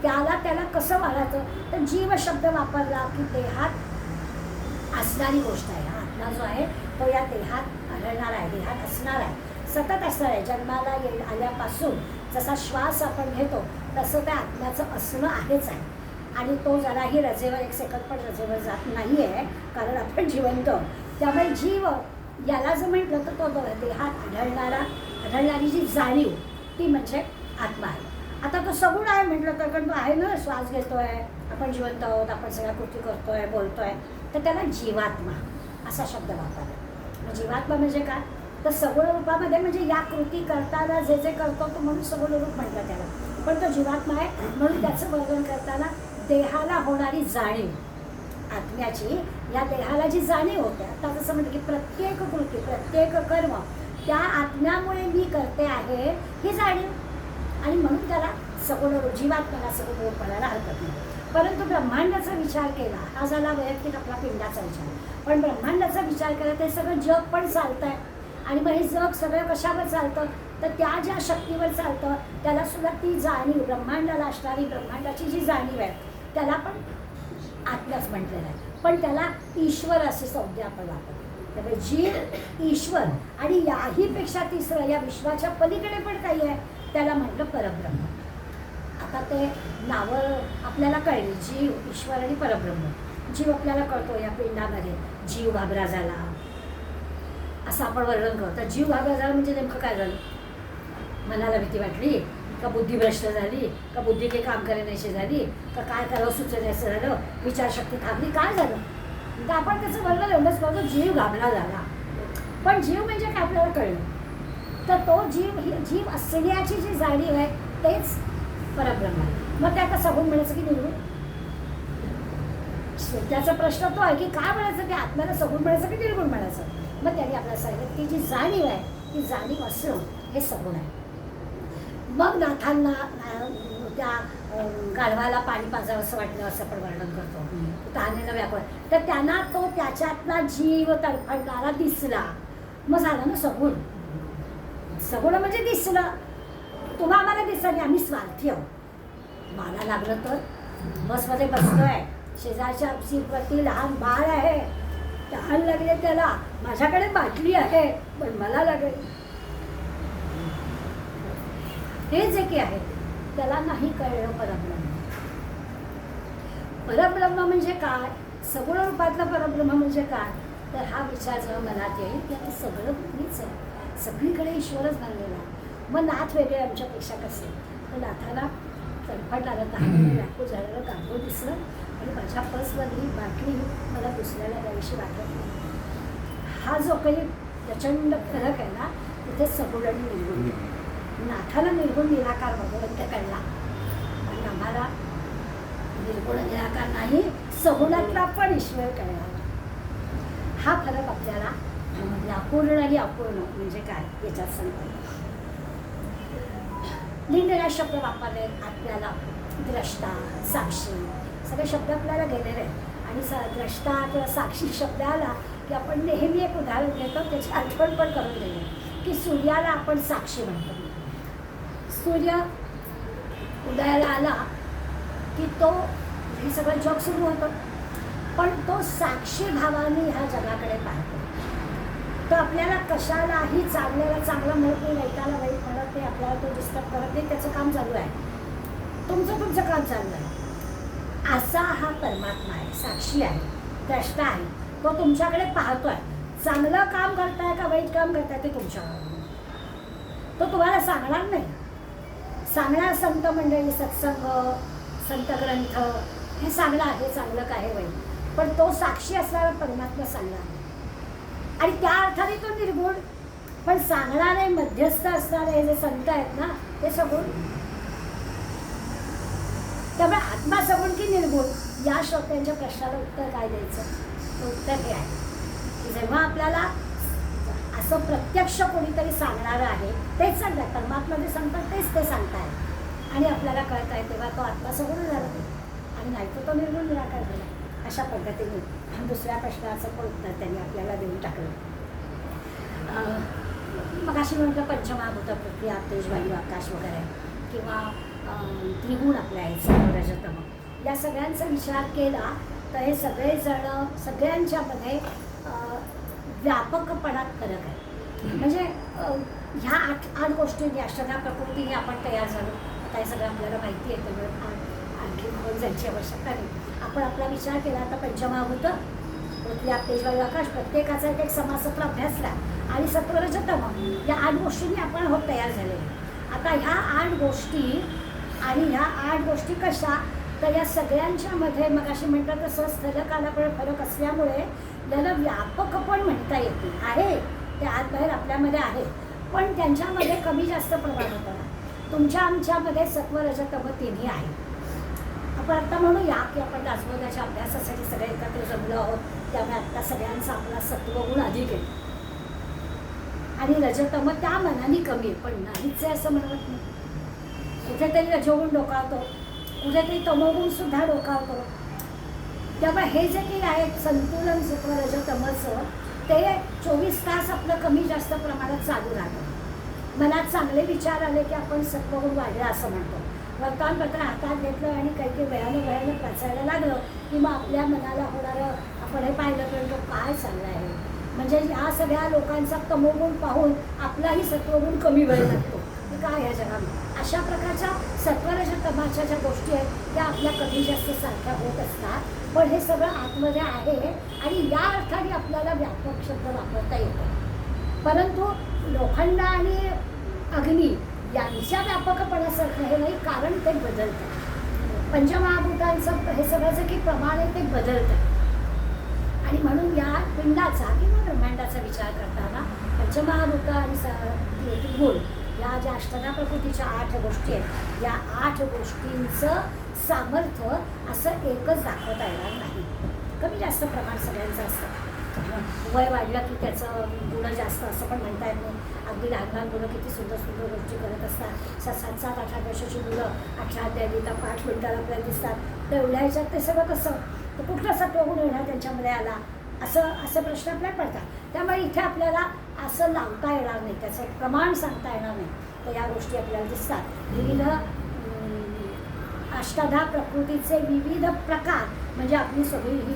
त्याला कसं मारायचं. तर जीव शब्द वापरला की देहात असणारी गोष्ट आहे. हा आत्मा जो आहे तो या देहात आढळणार आहे, देहात असणार आहे, सतत असणार आहे. जन्माला आल्यापासून जसा श्वास आपण घेतो तसं त्या आत्म्याचं असणं आहेच आहे. आणि तो जराही रजेवर एक सेकंद पण रजेवर जात नाही आहे, कारण आपण जिवंत. त्यामुळे जीव याला जर म्हटलं तर तो देहात आढळणारी जी जाणीव ती म्हणजे आत्मा आहे. आता तो सगुण आहे म्हटलं तर, कारण तो आहे ना, श्वास घेतोय, आपण जिवंत आहोत, आपण सगळ्या कृती करतोय, बोलतोय, तर त्याला जीवात्मा असा शब्द वापरला. जीवात्मा म्हणजे काय? तर सगुण रूपामध्ये म्हणजे या कृती करताना जे जे करतो तो म्हणून सगुण रूप म्हटलं त्याला. पण तो जीवात्मा आहे म्हणून त्याचं वर्णन करताना देहाला होणारी जाणीव, आत्म्याची या देहाला जी जाणीव होते, आता जसं म्हणतं की प्रत्येक कृती प्रत्येक कर्म त्या आत्म्यामुळे मी करते आहे ही जाणीव, आणि म्हणून त्याला सगुण रूप, जीवात्म्याला सगुण रूप म्हणायला हरकत नाही. परंतु ब्रह्मांडाचा विचार केला, हा झाला वैयक्तिक आपला पिंडाचा विचार. पण ब्रह्मांडाचा विचार केला ते सगळं जग पण चालतं आहे, आणि मग हे जग सगळं कशावर चालतं तर त्या ज्या शक्तीवर चालतं त्याला सुद्धा ती जाणीव, ब्रह्मांडाला असणारी ब्रह्मांडाची जी जाणीव आहे त्याला पण आत्म्याच म्हटलेलं आहे. पण त्याला ईश्वर अशी संज्ञा आपण वापरतो. त्यामुळे जीव, ईश्वर आणि याहीपेक्षा तिसरं या विश्वाच्या पलीकडे पण काही आहे त्याला म्हटलं परब्रह्म. आता ते नावं आपल्याला कळली, जीव, ईश्वर आणि परब्रह्म. जीव आपल्याला कळतो या पिंडामध्ये जीव घाबरा झाला असं आपण वर्णन करतो. तर जीव घाबरा झाला म्हणजे नेमकं काय झालं? मनाला भीती वाटली का बुद्धी भ्रष्ट झाली का बुद्धी काही काम करेनाशी झाली का काय करावं सुचनायचं झालं, विचारशक्ती थांबली, काय झालं? तर आपण त्याचं वर्णन एवढंच करतो, जीव घाबरा झाला. पण जीव म्हणजे काय आपल्याला कळलं तर तो जीव असण्याची जी जाणीव आहे तेच परब्रह्म आहे. मग ते आता सगुण म्हणायचं की निर्गुण? त्याचा प्रश्न तो आहे की काय म्हणायचं, की आत्म्याला सगुण म्हणायचं की निर्गुण म्हणायचं? मग त्यांनी आपल्याला सांगितलं की जी जाणीव आहे ती जाणीव असणं हे सगुण आहे. मग नाथांना त्या गाढवाला पाणी पाजावं असं वाटलं असं आपण वर्णन करतो, तहानेनं व्याकुळ. तर त्यांना तो त्याच्यातला जीव तडफडणारा दिसला, मग झालं ना सगुण. सगुण म्हणजे दिसलं. तुम्हा आम्हाला दिसलं नाही, आम्ही स्वार्थी आहोत. मला लागलं तर बसमध्ये बसलोय, शेजारच्या सीटवरती लहान बाळ आहे, तहान लागले त्याला, माझ्याकडे बाटली आहे पण मला लागेल. हे जे काही आहे त्याला नाही कळलं परब्रह्म. परब्रह्म म्हणजे काय, सगुण रूपातला परब्रह्म म्हणजे काय, तर हा विचार जेव्हा मनात येईल की आता सगळं मीच आहे, सगळीकडे ईश्वरच बनलेला आहे. मग नाथ वेगळे आमच्यापेक्षा कसे? तर नाथाला तडफडणारं तहानेनं व्याकुळ झालेलं गाढव दिसलं आणि माझ्या पर्समधली बाटली मला दुसऱ्याला द्यावीशी वाटत नाही. हा जो काही प्रचंड फरक आहे ना तिथे सगुण आणि निर्गुण. नाथाला निर्गुण निराकार भगवंत कळला आणि आम्हाला निर्गुण निराकार नाही, सगुणातला पण ईश्वर कळला. हा फरक आपल्याला अपूर्ण आणि अपूर्ण म्हणजे काय याच्यात सांगता येईल. निरनिराळे शब्द वापरले, आत्म्याला द्रष्टा, साक्षी सगळे शब्द आपल्याला गेलेले आहेत. आणि द्रष्टा किंवा साक्षी शब्द आला की आपण नेहमी एक उदाहरण घेतो, त्याची आठवण पण करून देतो की सूर्याला आपण साक्षी म्हणतो. सूर्य उदयाला आला की तो हे सगळं जग सुरू होतं, पण तो साक्षी भावाने ह्या जगाकडे पाहतो. तो आपल्याला कशालाही चांगल्याला चांगलं म्हणत नाही, वाईटाला वाईट म्हणत नाही, आपल्याला तो डिस्टर्ब करत नाही, त्याचं काम चालू आहे, तुमचं काम चालू आहे. असा हा परमात्मा आहे, साक्षी आहे, द्रष्टा आहे. तो तुमच्याकडे पाहतोय, चांगलं काम करताय का वाईट काम करताय ते तुमच्याकडे, तो तुम्हाला सांगणार नाही. सांगणार संत मंडळी, सत्संग, संत ग्रंथ हे सांगणार हे चांगलं काय हे वाईट, पण तो साक्षी असणारा परमात्मा सांगणार नाही. आणि त्या अर्थाने तो निर्गुण, पण सांगणारे मध्यस्थ असणारे जे संत आहेत ना ते सगुण. त्यामुळे आत्मा सगुण की निर्गुण या श्रोत्यांच्या प्रश्नाला उत्तर काय द्यायचं, उत्तर हे आहे की जेव्हा आपल्याला असं प्रत्यक्ष कोणीतरी सांगणारं आहे तेच सांगतात, परमात्मा जे सांगतात तेच ते सांगतायत आणि आपल्याला कळत आहे, तेव्हा तो आत्मा सगुण झाला आणि नाही तो निर्गुण निराकार झाला. अशा पद्धतीने दुसऱ्या प्रश्नाचं पण उत्तर त्यांनी आपल्याला देऊन टाकलं. मग अशी म्हटलं पंचमहाभूत, पृथ्वी, तेज, वायू, आकाश वगैरे किंवा त्रिगुण आपल्या आहेत, सत्व, रजतम, या सगळ्यांचा विचार केला तर हे सगळेजण सगळ्यांच्यामध्ये व्यापकपणात फरक आहे. म्हणजे ह्या आठ गोष्टींनी अष्टधा प्रकृतीने आपण तयार झालो. आता हे सगळं आपल्याला माहिती आहे, त्यामुळे आणखी होऊन जायची आवश्यकता नाही. आपण आपला विचार केला आता पंचमहाभूत, पृथ्वी, तेज, वायू, आकाश, प्रत्येकाचा एक समासातला अभ्यासला आणि सत्व, रजतम या 8 गोष्टींनी आपण होत तयार झालेले. आता ह्या 8 गोष्टी आणि ह्या 8 गोष्टी कशा, तर या सगळ्यांच्या मध्ये मग अशी म्हटलं तसं स्थलकाला पण फरक असल्यामुळे याला व्यापक पण म्हणता येते आहे, ते आत बाहेर आपल्यामध्ये आहे, पण त्यांच्यामध्ये कमी जास्त प्रमाण होतं. तुमच्या आमच्यामध्ये सत्व रज तम तिन्ही आहे. आपण आत्ता म्हणूया की आपण दासबोधाच्या अभ्यासासाठी सगळे एकत्र जमलो आहोत, त्यामुळे आत्ता सगळ्यांचा आपला सत्वगुण अधिक आहे आणि रजतम त्या मनाने कमी आहे, पण नाहीच आहे असं म्हणत नाही. कुठेतरी रजोगुण डोकावतो, कुठेतरी तमोगुण सुद्धा डोकावतो. त्यामुळे हे जे काही आहे संतुलन सत्व रजतमचं, ते 24 तास आपलं कमी जास्त प्रमाणात चालू राहतं. मनात चांगले विचार आले की आपण सत्वगुण वाढला असं म्हणतो. वर्तमानपत्र हातात घेतलं आणि काही वेळानं वाचायला लागलं की मग आपल्या मनाला होणारं आपण हे पाहिलं तर तो काय चाललं आहे, म्हणजे ह्या सगळ्या लोकांचा तमोगुण पाहून आपलाही सत्वगुण कमी व्हायला लागतो की काय ह्या जगामध्ये. अशा प्रकारच्या सत्वरज तमाच्या ज्या गोष्टी आहेत त्या आपल्या कमी जास्त सारख्या होत असतात, पण हे सगळं आतमध्ये आहे आणि या अर्थाने आपल्याला व्यापक शब्द वापरता येतो. परंतु लोखंड आणि अग्नी यांच्या व्यापकपणासारखं हे नाही, कारण ते बदलतं. पंचमहाभूतांचं हे सगळं जे की प्रमाण आहे ते बदलतं आणि म्हणून या पिंडाचा किंवा ब्रह्मांडाचा विचार करताना पंचमहाभूत आणि गुण या ज्या अष्टधा प्रकृतीच्या 8 गोष्टी आहेत, या 8 गोष्टींचं सामर्थ्य असं एकच दाखवता येणार नाही. कमी जास्त प्रमाण सगळ्यांचं असतं. वय वाढलं की त्याचं गुण जास्त असं पण म्हणता येत नाही. अगदी लहान लहान मुलं किती सुंदर सुंदर गोष्टी करत असतात. 7-8 वर्षाची मुलं 18 अध्याय गीता पाठ मिनिटाला आपल्याला दिसतात. तेवढ्या ह्याच्यात ते सगळं कसं, तर कुठलं सत्वगुण येणार त्यांच्यामध्ये आला, असे प्रश्न आपल्याला पडतात. त्यामुळे इथे आपल्याला असं लावता येणार नाही, त्याचं एक प्रमाण सांगता येणार नाही. तर या गोष्टी आपल्याला दिसतात. विविध अष्टधा प्रकृतीचे विविध प्रकार म्हणजे आपली सगळी ही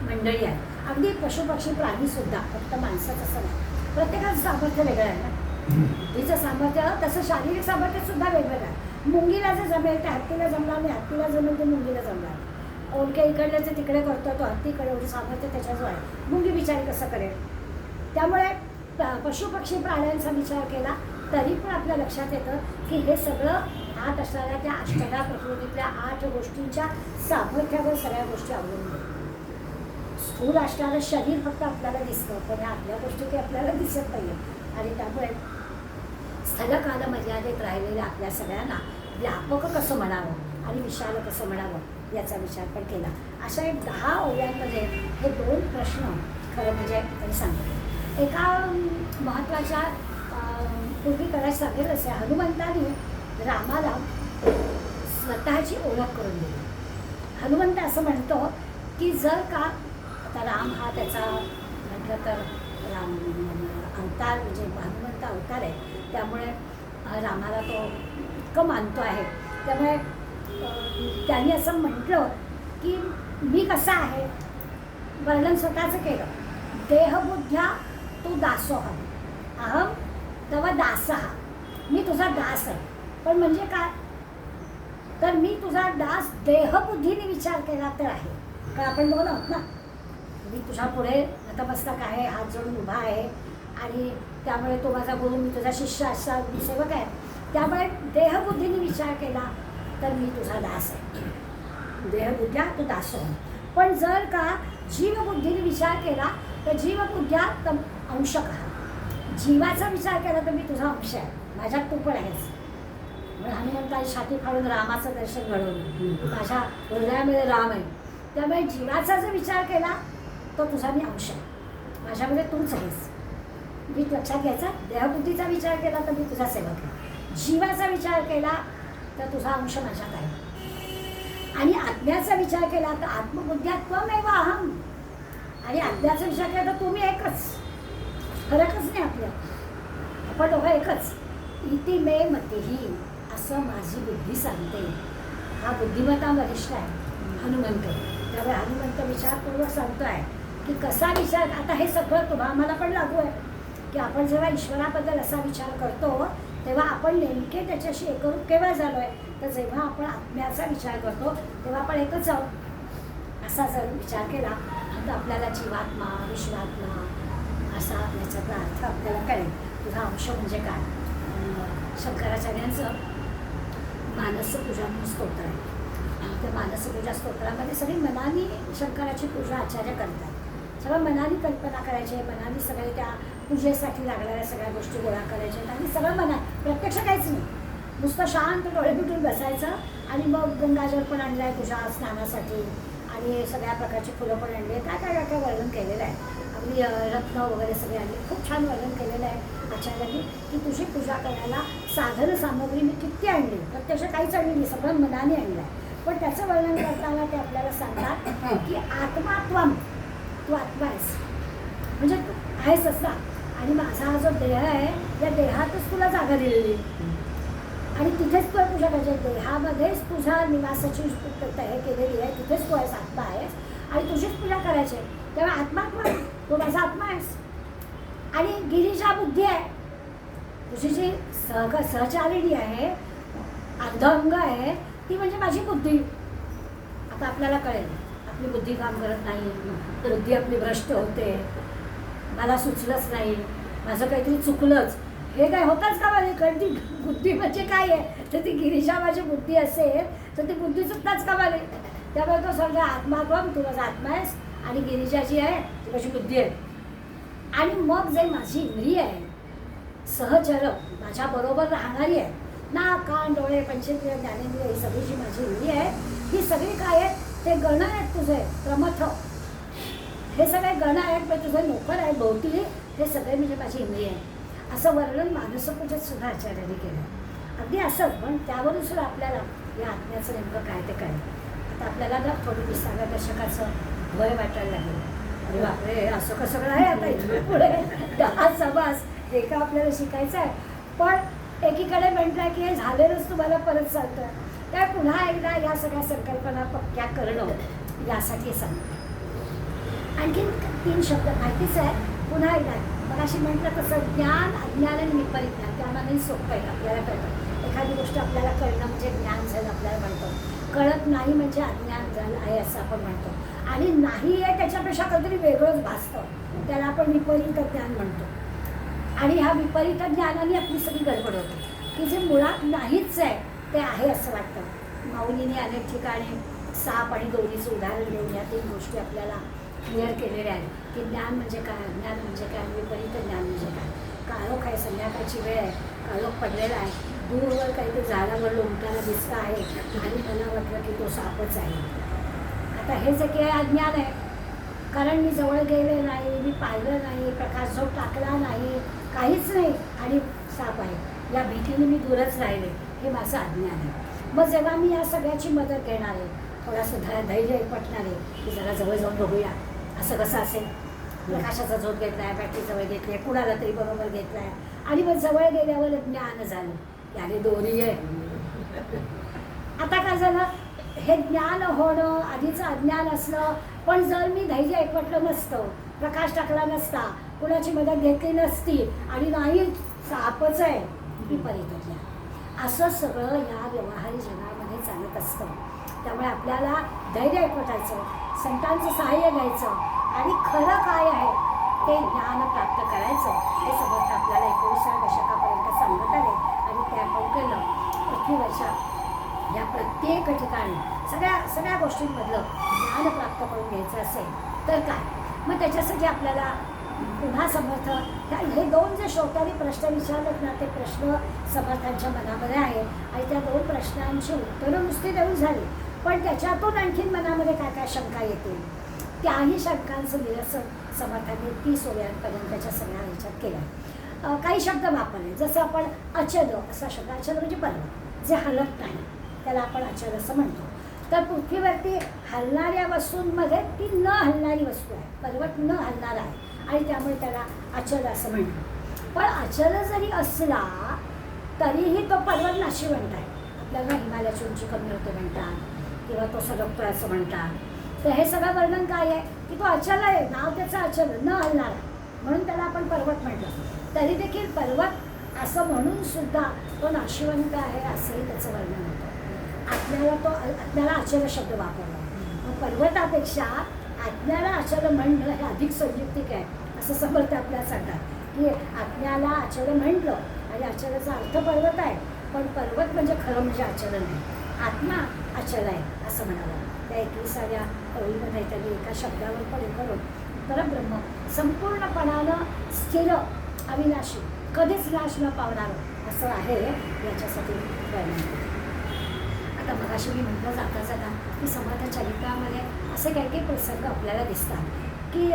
मंडळी आहे. अगदी पशुपक्षी प्राणीसुद्धा, फक्त माणसाचं असं नाही. प्रत्येकाचं सामर्थ्य वेगळं आहे ना. तिचं सामर्थ्य तसं शारीरिक सामर्थ्यसुद्धा वेगवेगळं आहे. मुंगीला जे जमेल ते हत्तीला जमणार नाही, हत्तीला जमेल ते मुंगीला जमणार. ओळखे इकडल्याचे तिकडे करतो तो हत्तीकडे, एवढं सामर्थ्य त्याच्याजवळ आहे. मुंगी बिचारी कसं करेल. त्यामुळे पशुपक्षी प्राण्यांचा विचार केला तरी पण आपल्या लक्षात येतं की हे सगळं आत असणाऱ्या त्या अष्टधा प्रकृतीतल्या 8 गोष्टींच्या सामर्थ्यावर सगळ्या गोष्टी अवलंबून आहेत. स्थूल असणारं शरीर फक्त आपल्याला दिसतं, पण ह्या आपल्या गोष्टी काही आपल्याला दिसत नाही. आणि त्यामुळे स्थलकाल मर्यादेत राहिलेल्या आपल्या सगळ्यांना व्यापक कसं म्हणावं आणि विशाल कसं म्हणावं याचा विचार पण केला. अशा एक 10 ओव्यांमध्ये हे 2 प्रश्न खरं म्हणजे त्यांनी सांगितले. एका महत्त्वाच्या पूर्वी करायला सांगेल असे हनुमंताने रामाला स्वतःची ओळख करून दिली. हनुमंत असं म्हणतो की जर का आता राम हा त्याचा म्हटलं तर राम अवतार म्हणजे हनुमंत अवतार आहे, त्यामुळे रामाला तो इतकं मानतो आहे. त्यामुळे त्यांनी असं म्हटलं की मी कसा आहे, वर्णन स्वतःचं केलं. देहबुद्ध्या तू दासोहम अहम तव दासः, मी तुझा दास आहे. पण म्हणजे काय, तर मी तुझा दास देहबुद्धीने विचार केला तर आहे. कारण आपण दोन आहोत ना, मी तुझ्या पुढे नतमस्तक आहे, हात जोडून उभा आहे आणि त्यामुळे तो माझा गुरु, मी तुझा शिष्य असा सेवक आहे. त्यामुळे देहबुद्धीने विचार केला तर मी तुझा दास आहे. देहबुद्ध्या तू दास हो. पण जर का जीवबुद्धीने विचार केला तर जीवबुद्ध्या तम अंशकः, जीवाचा विचार केला तर मी तुझा अंश आहे, माझ्यात तू पण आहेस. म्हणून हनुमंताची छाती फाडून रामाचं दर्शन घडवलं. माझ्या हृदयामध्ये राम आहे. त्यामुळे जीवाचा जर विचार केला तो तुझा मी अंश आहे, माझ्यामध्ये तूच आहेस. मी लक्षात घ्यायचा. देहबुद्धीचा विचार केला तर मी तुझा सेवक आहे. जीवाचा विचार केला तर तुझा अंश माझ्यात आहे. आणि आज्ञाचा विचार केला तर आत्मबुद्ध्या त्वमेव अहम, आणि आज्ञाचा विचार केला तर तुम्ही एकच, फरकच नाही आपल्या, आपण दोघं एकच. इति मे मतिही, असं माझी बुद्धी सांगते. हा बुद्धिमत्ता वरिष्ठ आहे हनुमंत. त्यामुळे हनुमंत विचारपूर्वक सांगतो आहे की कसा विचार. आता हे सगळं तुम्हा आम्हाला पण लागू आहे की आपण जेव्हा ईश्वराबद्दल असा विचार करतो तेव्हा आपण नेमके त्याच्याशी एकरूप केव्हा झालो आहे, तर जेव्हा आपण आत्म्याचा विचार करतो तेव्हा आपण एकच आहोत. असा जर विचार केला तर आपल्याला जीवात्मा विश्वात्मा असा याच्यातला अर्थ आपल्याला कळेल. तुझा अंश म्हणजे काय. शंकराचार्यांचं मानसपूजा म्हणून स्तोत्र आहे. त्या मानसपूजा स्तोत्रामध्ये सगळी मनाने शंकराची पूजा आचार्य करतात. सगळं मनाने कल्पना करायचे, मनाने सगळे त्या पूजेसाठी लागणाऱ्या सगळ्या गोष्टी गोळा करायच्या आणि सगळं मनात, प्रत्यक्ष काहीच नाही, नुसतं शांत डोळे मिटून बसायचं. आणि मग गंगाजल पण आणलं आहे तुझ्या स्नानासाठी आणि सगळ्या प्रकारची फुलं पण आणली आहे, काय काय काय काय वर्णन केलेलं आहे. अगदी रत्न वगैरे सगळे आणले, खूप छान वर्णन केलेलं आहे आचार्यांनी की तुझी पूजा करायला साधन सामग्री मी किती आणली, प्रत्यक्ष काहीच आणली नाही, सगळं मनाने आणलं आहे. पण त्याचं वर्णन करताना ते आपल्याला सांगतात की आत्मा त्वम, तू आत्मा आहेस, म्हणजे तू आहेस असा. आणि माझा हा जो देह आहे या देहातच तुला जागा दिलेली आणि तिथेच तू पूजा करायची, देहामध्येच तुझ्या निवासाची हे केलेली आहे, तिथेच तू आहेस, आत्मा आहेस आणि तुझीच पूजा करायची. तेव्हा आत्मा तू माझा आत्मा आहेस. आणि गिरिजा बुद्धी आहे, तुझी जी सहचारिणी आहे, अर्ध अंग आहे, ती म्हणजे माझी बुद्धी. आता आपल्याला कळेल आपली बुद्धी काम करत नाही, बुद्धी आपली भ्रष्ट होते, मला सुचलंच नाही, माझं काहीतरी चुकलंच, हे काय होतंच का मला. कारण ती बुद्धी म्हणजे काय आहे, तर ती गिरिजा माझी बुद्धी असेल तर ती बुद्धी चुकताच का मला. त्यामुळे तो समजा आत्मा तू माझा आत्मा आहेस आणि गिरिजा जी आहे ती माझी बुद्धी आहे. आणि मग जे माझी इंद्रिय आहे सहचर माझ्याबरोबर राहणारी आहे, नाक कान डोळे पंचेंद्रिय ज्ञानेंद्रिय ही सगळी जी माझी इंद्रिय आहे ही सगळी काय आहेत, ते गण आहेत तुझे प्रमथ, हे सगळे गण आहेत, पण तुझे नोकर आहेत भोवती, हे सगळे म्हणजे माझी इंद्रिय आहे. असं वर्णन मानसपूजेत सुद्धा आचार्यांनी केलं. अगदी असंच, पण त्यावरून सुद्धा आपल्याला या आत्म्याचं नेमकं काय ते कळेल. आता आपल्याला ना थोडी 20व्या दशकाचं भय वाटायला लागेल, अरे बापरे असं कसं सगळं आहे आता इथून पुढे 10 समास हे का आपल्याला शिकायचं आहे. पण एकीकडे म्हटलं की हे झालेलंच तुम्हाला परत चालतं, त्या पुन्हा एकदा या सगळ्या संकल्पना पक्क्या करणं यासाठी सांगतो. आणखीन 3 शब्द माहितीच आहे, पुन्हा एकदा मग अशी म्हटलं तसं ज्ञान, अज्ञान आणि विपरीत ज्ञान, त्यामध्ये सोपं आहे, आपल्याला कळतं. एखादी गोष्ट आपल्याला कळणं म्हणजे ज्ञान झालं आपल्याला म्हणतो, कळत नाही म्हणजे अज्ञान झालं आहे असं आपण म्हणतो. आणि नाही आहे त्याच्यापेक्षा कधीतरी वेगळंच भासतं, त्याला आपण विपरीत ज्ञान म्हणतो. आणि ह्या विपरीत ज्ञानाने आपली सगळी गडबड होते की जे मुळात नाहीच आहे ते आहे असं वाटतं. माऊलीने अनेक ठिकाणी साप आणि दोरीचं उदाहरण देऊन या 3 गोष्टी आपल्याला क्लिअर केलेल्या आहेत की ज्ञान म्हणजे काय, अज्ञान म्हणजे काय, विपरीत ज्ञान म्हणजे काय. काळोख आहे, संध्याकाळची वेळ आहे, काळोख पडलेला आहे, दूरवर काहीतरी झाडावर लोंबताना दिसतं आहे आणि मला वाटलं की तो सापच आहे. आता हे जे काही अज्ञान आहे, कारण मी जवळ गेले नाही, मी पाहिलं नाही, प्रकाश झोप टाकला नाही, काहीच नाही आणि साप आहे, या भीतीने मी दूरच राहिले, हे माझं अज्ञान आहे. मग जेव्हा मी या सगळ्याची मदत घेणार आहे, थोडंसं धैर्य पटणार आहे की जरा जवळ जाऊन बघूया असं कसं असेल, प्रकाशाचा झोप घेतला आहे, बॅटरी जवळ घेतली आहे, कुणाला तरी बरोबर घेतला आहे, आणि मग जवळ गेल्यावर ज्ञान झालं की अरे दोरी आहे. आता काय झालं, हे ज्ञान होणं आधीचं अज्ञान असलं, पण जर मी धैर्य एकवटलं नसतं, प्रकाश टाकला नसता, कुणाची मदत घेतली नसती आणि नाही सापच आहे विपरीत ज्ञान, असं सगळं या व्यवहारी जगामध्ये चालत असतं. त्यामुळे आपल्याला धैर्य एकवटायचं, संतांचं सहाय्य घ्यायचं आणि खरं काय आहे ते ज्ञान प्राप्त करायचं, हे समर्थ आपल्याला 19व्या दशकापर्यंत सांगत आले. आणि ते आपण केलं. पृथ्वीवरच्या या प्रत्येक ठिकाणी सगळ्या गोष्टींमधलं ज्ञान प्राप्त करून घ्यायचं असेल तर काय, मग त्याच्यासाठी आपल्याला पुन्हा समर्थ हे 2 जे श्रोत्यांनी प्रश्न विचारलेत ना, ते प्रश्न समर्थांच्या मनामध्ये आहेत आणि त्या 2 प्रश्नांची उत्तरं नुसती देऊन झाली, पण त्याच्यातून आणखीन मनामध्ये काय काय शंका येतील, त्याही शंकांचं निरसन समर्थांनी 30 ओव्यांपर्यंतच्या सगळ्या ह्याच्यात केलं. काही शब्द वापरले, जसं आपण अचल असा शब्द, अचल म्हणजे पर्वत जे हलत नाही त्याला आपण अचल असं म्हणतो. तर पृथ्वीवरती हलणाऱ्या वस्तूंमध्ये ती न हलणारी वस्तू आहे, पर्वत न हलणारा आहे आणि त्यामुळे त्याला अचल असं म्हणतो. पण अचल जरी असला तरीही तो पर्वत नाशिवंत आहे. आपल्याला हिमालयाची उंची कमी होते म्हणतात किंवा तो सरकतोय असं म्हणतात. तर हे सगळं वर्णन काय आहे की तो अचल आहे, नाव त्याचं अचल, न हलणार, म्हणून त्याला आपण पर्वत म्हटलं. तरी देखील पर्वत असं म्हणून सुद्धा तो नाशिवंत आहे असंही त्याचं वर्णन होतं. आपल्याला अचल शब्द वापरला, मग पर्वतापेक्षा आज्ञाला अचल म्हणणं हे अधिक संयुक्तिक आहे असं समर्थ आपल्याला सांगतात की आज्ञाला अचल म्हटलं आणि अचलाचा अर्थ पर्वत आहे, पण पर्वत म्हणजे खरं म्हणजे अचल नाही, आत्मा अचल आहे असं म्हणावं. त्या 21व्या ओळीमध्ये त्यांनी एका शब्दावर पण हे करून परब्रह्म संपूर्णपणानं स्थिर अविनाशी कधीच नाश न पावणारं असं आहे याच्यासाठी वर्णन. आता मगाशी मी म्हटलं जाता की समर्थ चरित्रामध्ये असे काही काही प्रसंग आपल्याला दिसतात की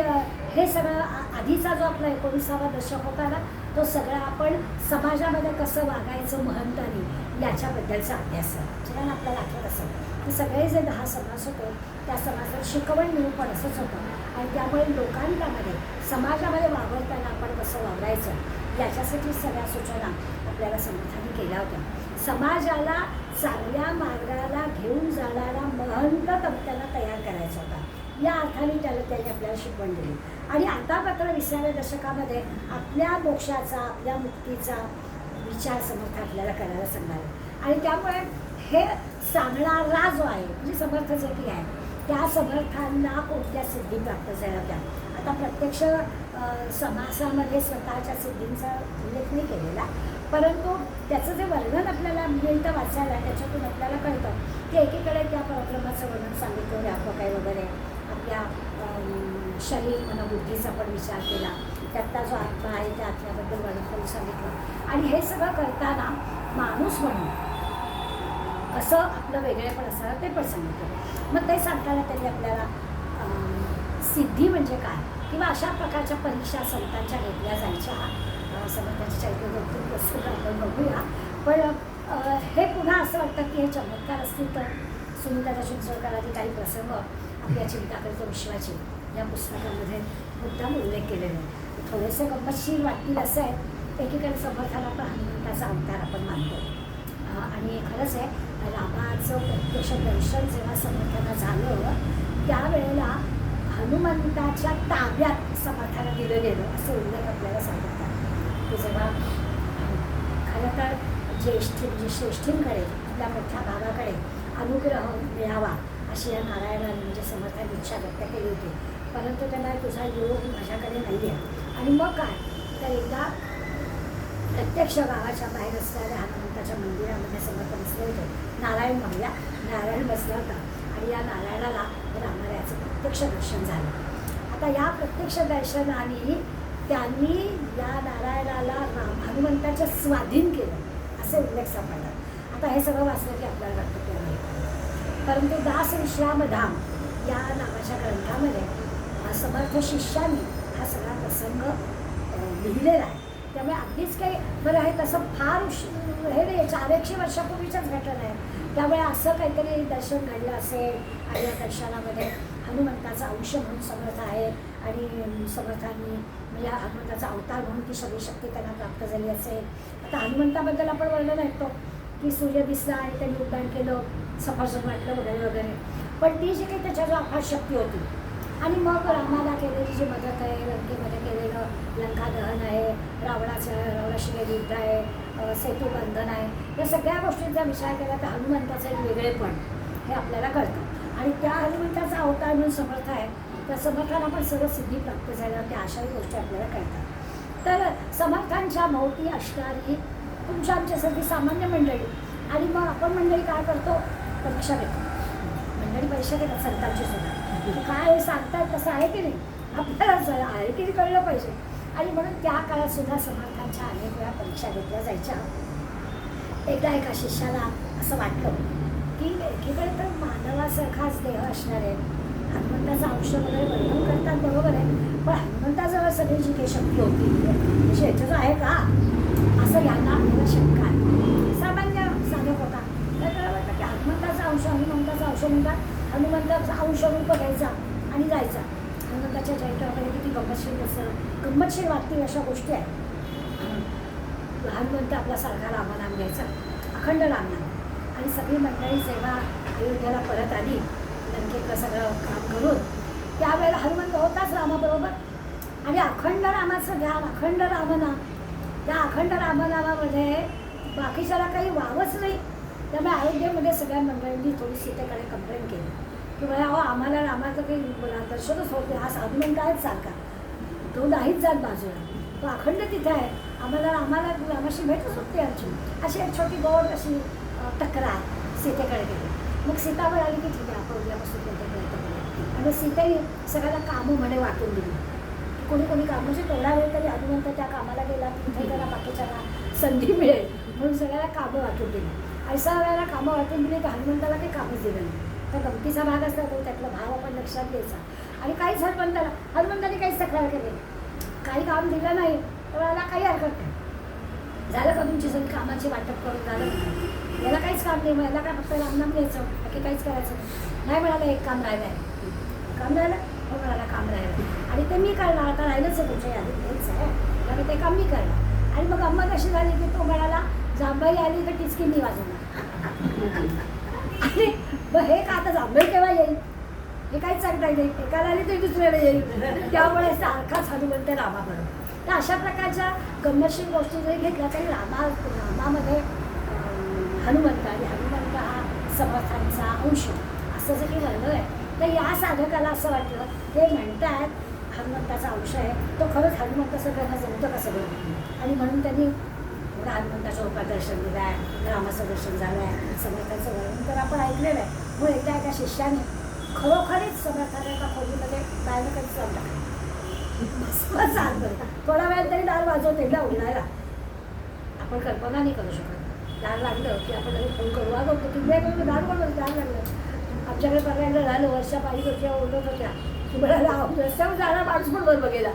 हे सगळं आधीचा जो आपला 19वा दशक होता ना तो सगळा आपण समाजामध्ये कसं वागायचं महंतानी याच्याबद्दलचा अभ्यास आहे. जेव्हा आपल्याला आठवत असेल की सगळे जे 10 समाज होते त्या समाजात शिकवण निरूपण असंच होतं आणि त्यामुळे लोकांमध्ये समाजामध्ये वावरताना आपण कसं वावरायचं याच्यासाठी सगळ्या सूचना आपल्याला समर्थाने केल्या होत्या. समाजाला चांगल्या मार्गाला घेऊन जाणारा महंत त्यांना तयार करायचा होता या अर्थाने त्यांनी आपल्याला शिकवण दिली. आणि आता मात्र 20व्या दशकामध्ये आपल्या मोक्षाचा आपल्या मुक्तीचा विचार समर्थ आपल्याला करायला सांगणार आणि त्यामुळे हे सांगणारा जो आहे म्हणजे समर्थ जे की आहे त्या समर्थांना कोणत्या सिद्धी प्राप्त झाल्या होत्या. आता प्रत्यक्ष समासामध्ये स्वतःच्या सिद्धींचा उल्लेख नाही केलेला परंतु त्याचं जे वर्णन आपल्याला मिळतं वाचायला त्याच्यातून आपल्याला कळतं की एकीकडे त्या परब्रह्माचं वर्णन सांगितलं व्यापक आहे वगैरे आपल्या शरीर मनोबुद्धीचा पण विचार केला त्यातला जो आत्मा आहे त्या आत्म्याबद्दल वर्णन करून सांगितलं आणि हे सगळं करताना माणूस म्हणून कसं आपलं वेगळेपण असणार ते पण सांगितलं. मग ते सांगताना त्यांनी आपल्याला सिद्धी म्हणजे काय किंवा अशा प्रकारच्या परीक्षा संतांच्या घेतल्या जायच्या समर्थांच्या चरित्र प्रस्तुत आपण बघूया. पण हे पुन्हा असं वाटतं की हे चमत्कार असतील तर सुनीता चिंचवडकरांनी काही प्रसंग आपल्या चिंता करतो विश्वाची या पुस्तकामध्ये मुद्दाम उल्लेख केलेला आहे. थोडेसे गंमतशीर वाटतील असं आहे. एकीकडे समर्थाला पण हनुमंताचा अवतार आपण मानतो आणि खरंच आहे रामाचं प्रत्यक्ष दर्शन जेव्हा समर्थाला झालं त्यावेळेला हनुमंताच्या ताब्यात समर्थाला दिलं गेलं असं उल्लेख आपल्याला सांगतात की जेव्हा खरं तर श्रेष्ठींकडे आपल्या मोठ्या भावाकडे अनुग्रह मिळावा अशी या नारायणाने म्हणजे समर्थाने इच्छा व्यक्त केली होती परंतु त्यांना तुझा योग माझ्याकडे नाही आहे. आणि मग काय तर एकदा प्रत्यक्ष गावाच्या बाहेर असणाऱ्या हनुमंताच्या मंदिरामध्ये समर्थ बसले होते. नारायण म्हणूया नारायण बसला होता आणि या नारायणाला रामालयाचं प्रत्यक्ष दर्शन झालं. आता या प्रत्यक्ष दर्शनाने त्यांनी या नारायणाला हनुमंताच्या स्वाधीन केलं असे उल्लेख सापडतात. आता हे सगळं वाचलं की आपल्याला वाटतं की आहे परंतु दास विश्रामधाम या नावाच्या ग्रंथामध्ये समर्थ शिष्याने हा सगळा प्रसंग लिहिलेला आहे. त्यामुळे अगदीच काही बरं आहे तसं फार हे नाही 400 वर्षापूर्वीच्याच घटना आहे. त्यामुळे असं काहीतरी दर्शन घडलं असेल आणि या दर्शनामध्ये हनुमंताचा अंश म्हणून समर्थ आहे आणि समर्थांनी म्हणजे हनुमंताचा अवतार म्हणून ती सगळी शक्ती त्यांना प्राप्त झाली असेल. आता हनुमंताबद्दल आपण वर्णन ऐकतो की सूर्य दिसला आणि त्यांनी उड्डाण केलं सफासफ वाटलं वगैरे वगैरे पण ती जी काही त्याच्यावर अफाट शक्ती होती आणि मग रामाला केलेली जी मदत आहे लंकेमध्ये केलेलं लंका दहन आहे रावणाशी काही युद्ध आहे सेतुबंधन आहे या सगळ्या गोष्टींचा विचार केला तर हनुमंताचं एक वेगळेपण हे आपल्याला कळतं आणि त्या हनुमंताचा अवतार म्हणून समर्थ आहे तर समर्थाला पण सर्व सिद्धी प्राप्त झाल्या त्या अशाही गोष्टी आपल्याला कळतात. तर समर्थांच्या भोवती असणारी तुमच्या आमच्यासारखी सामान्य मंडळी आणि मग आपण मंडळी काय करतो परीक्षा घेतो. मंडळी परीक्षा घेतात संतांची सुद्धा काय सांगतात तसं आहे की नाही आपल्याला आहे की नाही कळलं पाहिजे आणि म्हणून त्या काळात सुद्धा समर्थांच्या अनेक वेळा परीक्षा घेतल्या जायच्या. एकदा एका शिष्याला असं वाटलं की एकीकडे तर मानवासारखाच देह असणार आहे हनुमंताचा अंश वगैरे वर्णन करतात बरोबर आहे पण हनुमंताजवळ सगळी जी काही शक्ती होती म्हणजे याच्याचं आहे का असं यांना आपल्याला शंका आहे. सामान्य साधक होता तर त्याला वाटतं की हनुमंताचा अंश म्हणतात हनुमंताचा अंश रूप घ्यायचा आणि जायचा. हनुमंताच्या चरित्रामध्ये किती गंमतशीर असं गंमतशीर वाटतील अशा गोष्टी आहेत. हनुमंत आपला सारखा रामनाम घ्यायचा अखंड रामनाम आणि सगळी मंडळी जेव्हा अयोध्येला परत आली लंकेतलं सगळं काम करून त्यावेळेला हनुमंत होताच रामाबरोबर आणि अखंड रामाचं ध्यान अखंड रामनाम त्या अखंड रामनामामध्ये बाकीच्याला काही वावच नाही. त्यामुळे अयोध्येमध्ये सगळ्या मंडळींनी थोडी सीतेकडे कंप्लेंट केली की बघा अहो आम्हाला रामाचं काही दर्शनच होते हा हनुमंत आहेच सारखा तो नाहीच जात बाजूला तो अखंड तिथे आहे आम्हाला रामाशी भेटच होते आमची अशी एक छोटी गोड अशी तक्रार सीतेकडे गेली. मग सीता म्हणाली की ठीक आहे आपण उद्यापासून कोणते प्रयत्न केले आणि सीतेने सगळ्याला कामं म्हणे वाटून दिली. कोणी कोणी काम म्हणजे तेवढा वेळ तरी हनुमंत त्या कामाला गेला तिथे त्याला बाकीच्याला संधी मिळेल म्हणून सगळ्याला कामं वाटून दिली. अशा वेळेला कामं वाटून दिली तर हनुमंताला काही कामच दिलं नाही. तर गमतीचा भाग असला तो त्यातला भाव आपण लक्षात घ्यायचा. आणि काहीच हनुमंताने काहीच तक्रार केली, काही काम दिलं नाही तर याला काही हरकत नाही. झालं का तुमची सगळी कामाची वाटप करून झालं, याला काहीच काम नाही, मग याला काय फक्त रामनाम घ्यायचं बाकी काहीच करायचं नाही. म्हणाला एक काम राहिलं आहे, काम राहिलं हो म्हणाला काम राहिलं आणि ते मी करणार, आता राहिलंच आहे तुमच्या यादीत हेच आहे कारण ते काम मी करणार. आणि मग गंमत अशी झाली की तो म्हणाला जांभई आली तर टिचकी मी वाजवणार. आणि मग हे का आता जांभई केव्हा येईल हे काहीच सांगता येईल, एकाला आली तरी दुसऱ्याला येईल, त्यामुळे सारखाच हनुमंत रामाबरोबर. तर अशा प्रकारच्या गंमतशीर गोष्टी जरी घेतल्या तरी रामामध्ये हनुमंत आणि हनुमंत हा समर्थांचा अंश असं जरी म्हणलं आहे तर या साधकाला असं वाटलं ते म्हणतात हनुमंताचा अंश आहे तो खरंच हनुमंत सगळ्यांना जमतं का सगळं. आणि म्हणून त्यांनी थोडं हनुमंताच्या रूपात दर्शन दिलं आहे, रामाचं दर्शन झालं आहे, समर्थांचं वर्णन तर आपण ऐकलेलं आहे. म्हणून एकदा एका शिष्याने खरोखरीच समर्थाच्या एका खोलीमध्ये बाहेर कधीच जाऊन टाकलं. थोडा वेळ तरी दार वाजवते ना उघडायला, आपण कल्पना नाही करू शकत. दार लागलं की आपण फोन करू वाजवतो तिथे दार बोलवलं दार लागलं. आमच्याकडे बघायला झालं वर्षा पाहिजे होत्या ओढत होत्या की बघायला रस्त्यावर जाणार माणूस पण बरोबर गेला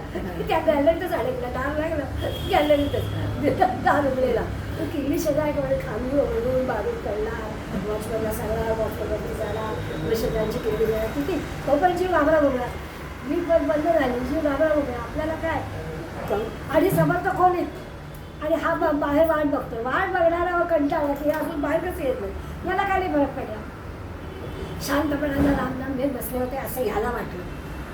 त्या गॅलरीतच आलेला दार लागलं गॅलरीतच दार उघडेला तो किल्ली शेजारकडे खाली ओढून बारीक करणार वॉचमॅनला सगळा वॉचमॅनवरती झाला शेजारची किल्ली गेला किती तो पण जीव घाबरा बघला मी पण बंद झाली जीव घाबरा बघला आपल्याला काय आणि समर्थ खोलीत आणि हा बाहेर वाट बघतो वाट बघणारा कंटाळा की अजून बाहेर कसं येत नाही याला काय नाही फरक पडला. शांतपणानं रामनाम घेत बसले होते असं ह्याला वाटलं.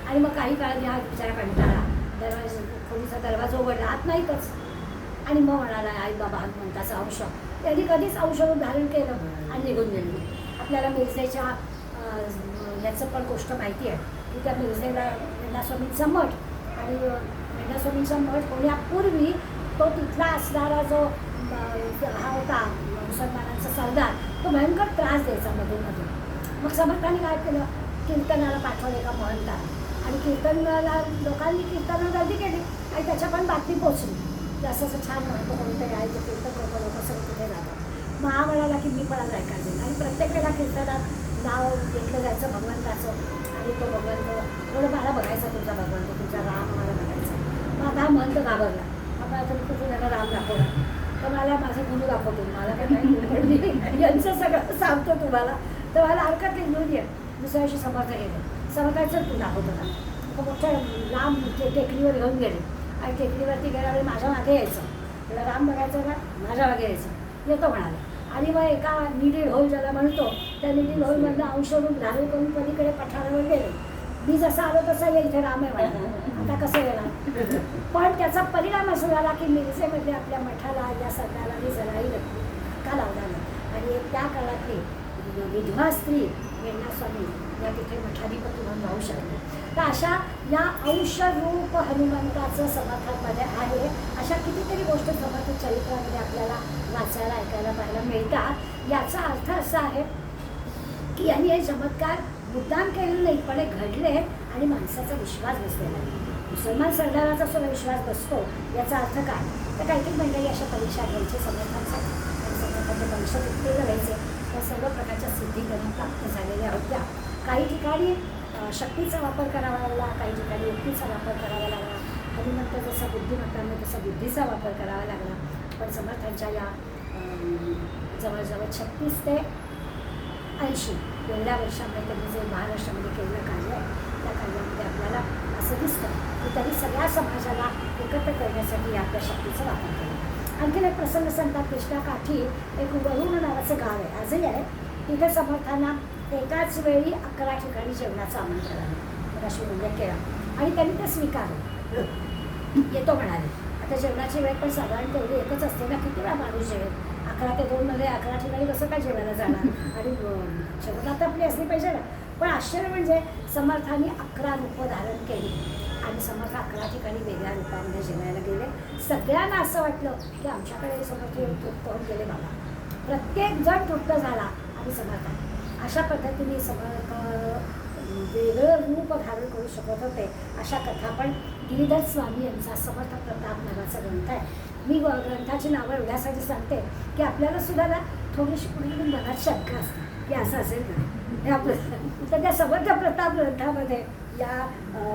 आणि मग काही काळात हा बिचारा कंटाळा खोलीचा दरवाजा उघडला आत नाहीतच आणि मग म्हणाला आई बाबा हनुमंताचा अंश त्यांनी कधीच अंशरूप धारण केलं आणि निघून गेले. आपल्याला मिरजेच्या याचं पण गोष्ट माहिती आहे की त्या मिरजेला मेंढास्वामींचा मठ आणि मेंढास्वामींचा मठ होण्यापूर्वी तो तिथला असणारा जो हा होता मुसलमानांचा सरदार तो भयंकर त्रास द्यायचा मधून. मग समर्थांनी काय केलं कीर्तनाला पाठवलं एका महंता आणि कीर्तनाला लोकांनी कीर्तनाला गर्दी केली आणि त्याच्या पण बातमी पोचली असं असं छान म्हणतो कोणीतरी आहे जे कीर्तन करतो लोक सगळं तिथे जातात. मग हा म्हणाला की मी पण आज ऐकायला जाईल आणि प्रत्येक वेळेला कीर्तनात नाव घेतलं जायचं भगवंताचं आणि तो भगवंत थोडं मला बघायचा तुमचा भगवंत तुमचा राम मला बघायचा. मग आता हा महंत घाबरला आपण आता मी कुठून त्याला राम दाखवला तर मला माझे गुरु दाखवतो मला काही नाही यांचं सगळं सांगतो तुम्हाला तर मला हरकत नाही घेऊन ये. दुसऱ्या दिवशी समर्थ गेले समर्थाचं तू दाखवतो का मोठ्या लांब टेकडीवर घेऊन गेले आणि टेकडीवरती गेल्यावेळी माझ्या मागे यायचं तुला राम बघायचं का माझ्या मागे यायचं येतो म्हणाले. आणि मग एका निडील होल ज्याला म्हणतो त्या निडील होलमधलं अंशरूप धारण करून पलीकडे पठारावर गेले. मी जसा आलो तसा ये इथे राम आहे म्हणा आता कसं येणार. पण त्याचा परिणाम असं झाला की मिरजेमध्ये आपल्या मठाला या सरदाराला मी जराही धक्का लावला नाही आणि त्या काळातली विधवा स्त्री मेंढास्वामी या तिथे मठाधिपती म्हणून राहू शकते. तर अशा या अंशरूप हनुमंताचं समर्थांमध्ये आहे. अशा कितीतरी गोष्टी समर्थ चरित्रामध्ये आपल्याला वाचायला ऐकायला पाहायला मिळतात. याचा अर्थ असा आहे की यांनी हे चमत्कार मुद्दाम केलेले नाही पण हे घडले आणि माणसाचा विश्वास बसलेला आहे. मुसलमान सरदाराचा सुद्धा विश्वास बसतो याचा अर्थ काय तर काही काही मंडळी अशा परीक्षा घ्यायचे समर्थांसाठी आणि समर्थांचे परीक्षा उत्तीर्ण व्हायचे त्या सर्व प्रकारच्या सिद्धी त्यांना प्राप्त झालेल्या होत्या. काही ठिकाणी शक्तीचा वापर करावा लागला काही ठिकाणी युक्तीचा वापर करावा लागला. हनुमंत जसा बुद्धिमत्तांना तसा बुद्धीचा वापर करावा लागला. पण समर्थांच्या या जवळजवळ 36 ते 80 एवढ्या वर्षामध्ये त्यांनी जे महाराष्ट्रामध्ये केलेलं कार्य आहे त्या कार्यामध्ये आपल्याला असं दिसतं की त्यांनी सगळ्या समाजाला एकत्र करण्यासाठी आपल्या शक्तीचा वापर केला. आणखीन एक प्रसंग सांगतात कृष्णाकाठी एक वरुण नावाचं गाव आहे आजही आहे. तिथे समर्थांना एकाच वेळी 11 ठिकाणी जेवणाचं आमंत्रण आलं अशी उल्लेख केला आणि त्यांनी ते स्वीकारलं येतो म्हणाले. आता जेवणाची वेळ पण साधारण तेवढी एकच असते ना किती वेळा माणूस जेवेल 11 ते 2 मध्ये 11 ठिकाणी कसं काय जेवायला जाणार आणि जेवणात आपली असली पाहिजे ना. पण आश्चर्य म्हणजे समर्थांनी 11 रूपं धारण केली आणि समर्थ 11 ठिकाणी वेगळ्या रूपामध्ये जेवायला गेले. सगळ्यांना असं वाटलं की आमच्याकडे समर्थ तृप्त होऊन गेले बाबा. प्रत्येक जण तृप्त झाला आणि समर्थ अशा पद्धतीने समर्थ वेगळं रूप धारण करू शकत होते अशा कथा. पण गिरीधर स्वामी यांचा समर्थ प्रताप नावाचा ग्रंथ आहे. मी ग्रंथाची नावं एवढ्यासाठी सांगते की आपल्याला सुद्धा ना थोडीशी कुठे मनात शंका असते की असं असेल का हे आपलं. तर त्या समर्थ प्रताप ग्रंथामध्ये या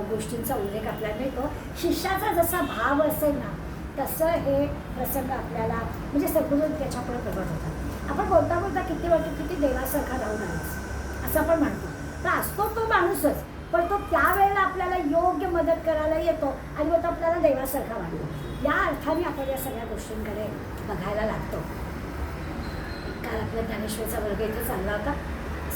गोष्टींचा उल्लेख आपल्याला मिळतो. शिष्याचा जसा भाव असेल ना तसं हे प्रसंग आपल्याला म्हणजे सद्गुरू त्याच्यापुढे प्रगट होतात. आपण बोलता बोलता किती वाटतं किती देवासारखा राहून आलास असं आपण म्हणतो. तर असतो तो माणूसच, पण तो त्यावेळेला आपल्याला योग्य मदत करायला येतो आणि मग तो आपल्याला देवासारखा वाटतो. या अर्थाने आपण या सगळ्या गोष्टींकडे बघायला लागतो. काल आपल्या ज्ञानेश्वरचा वर्ग इथे चालला होता.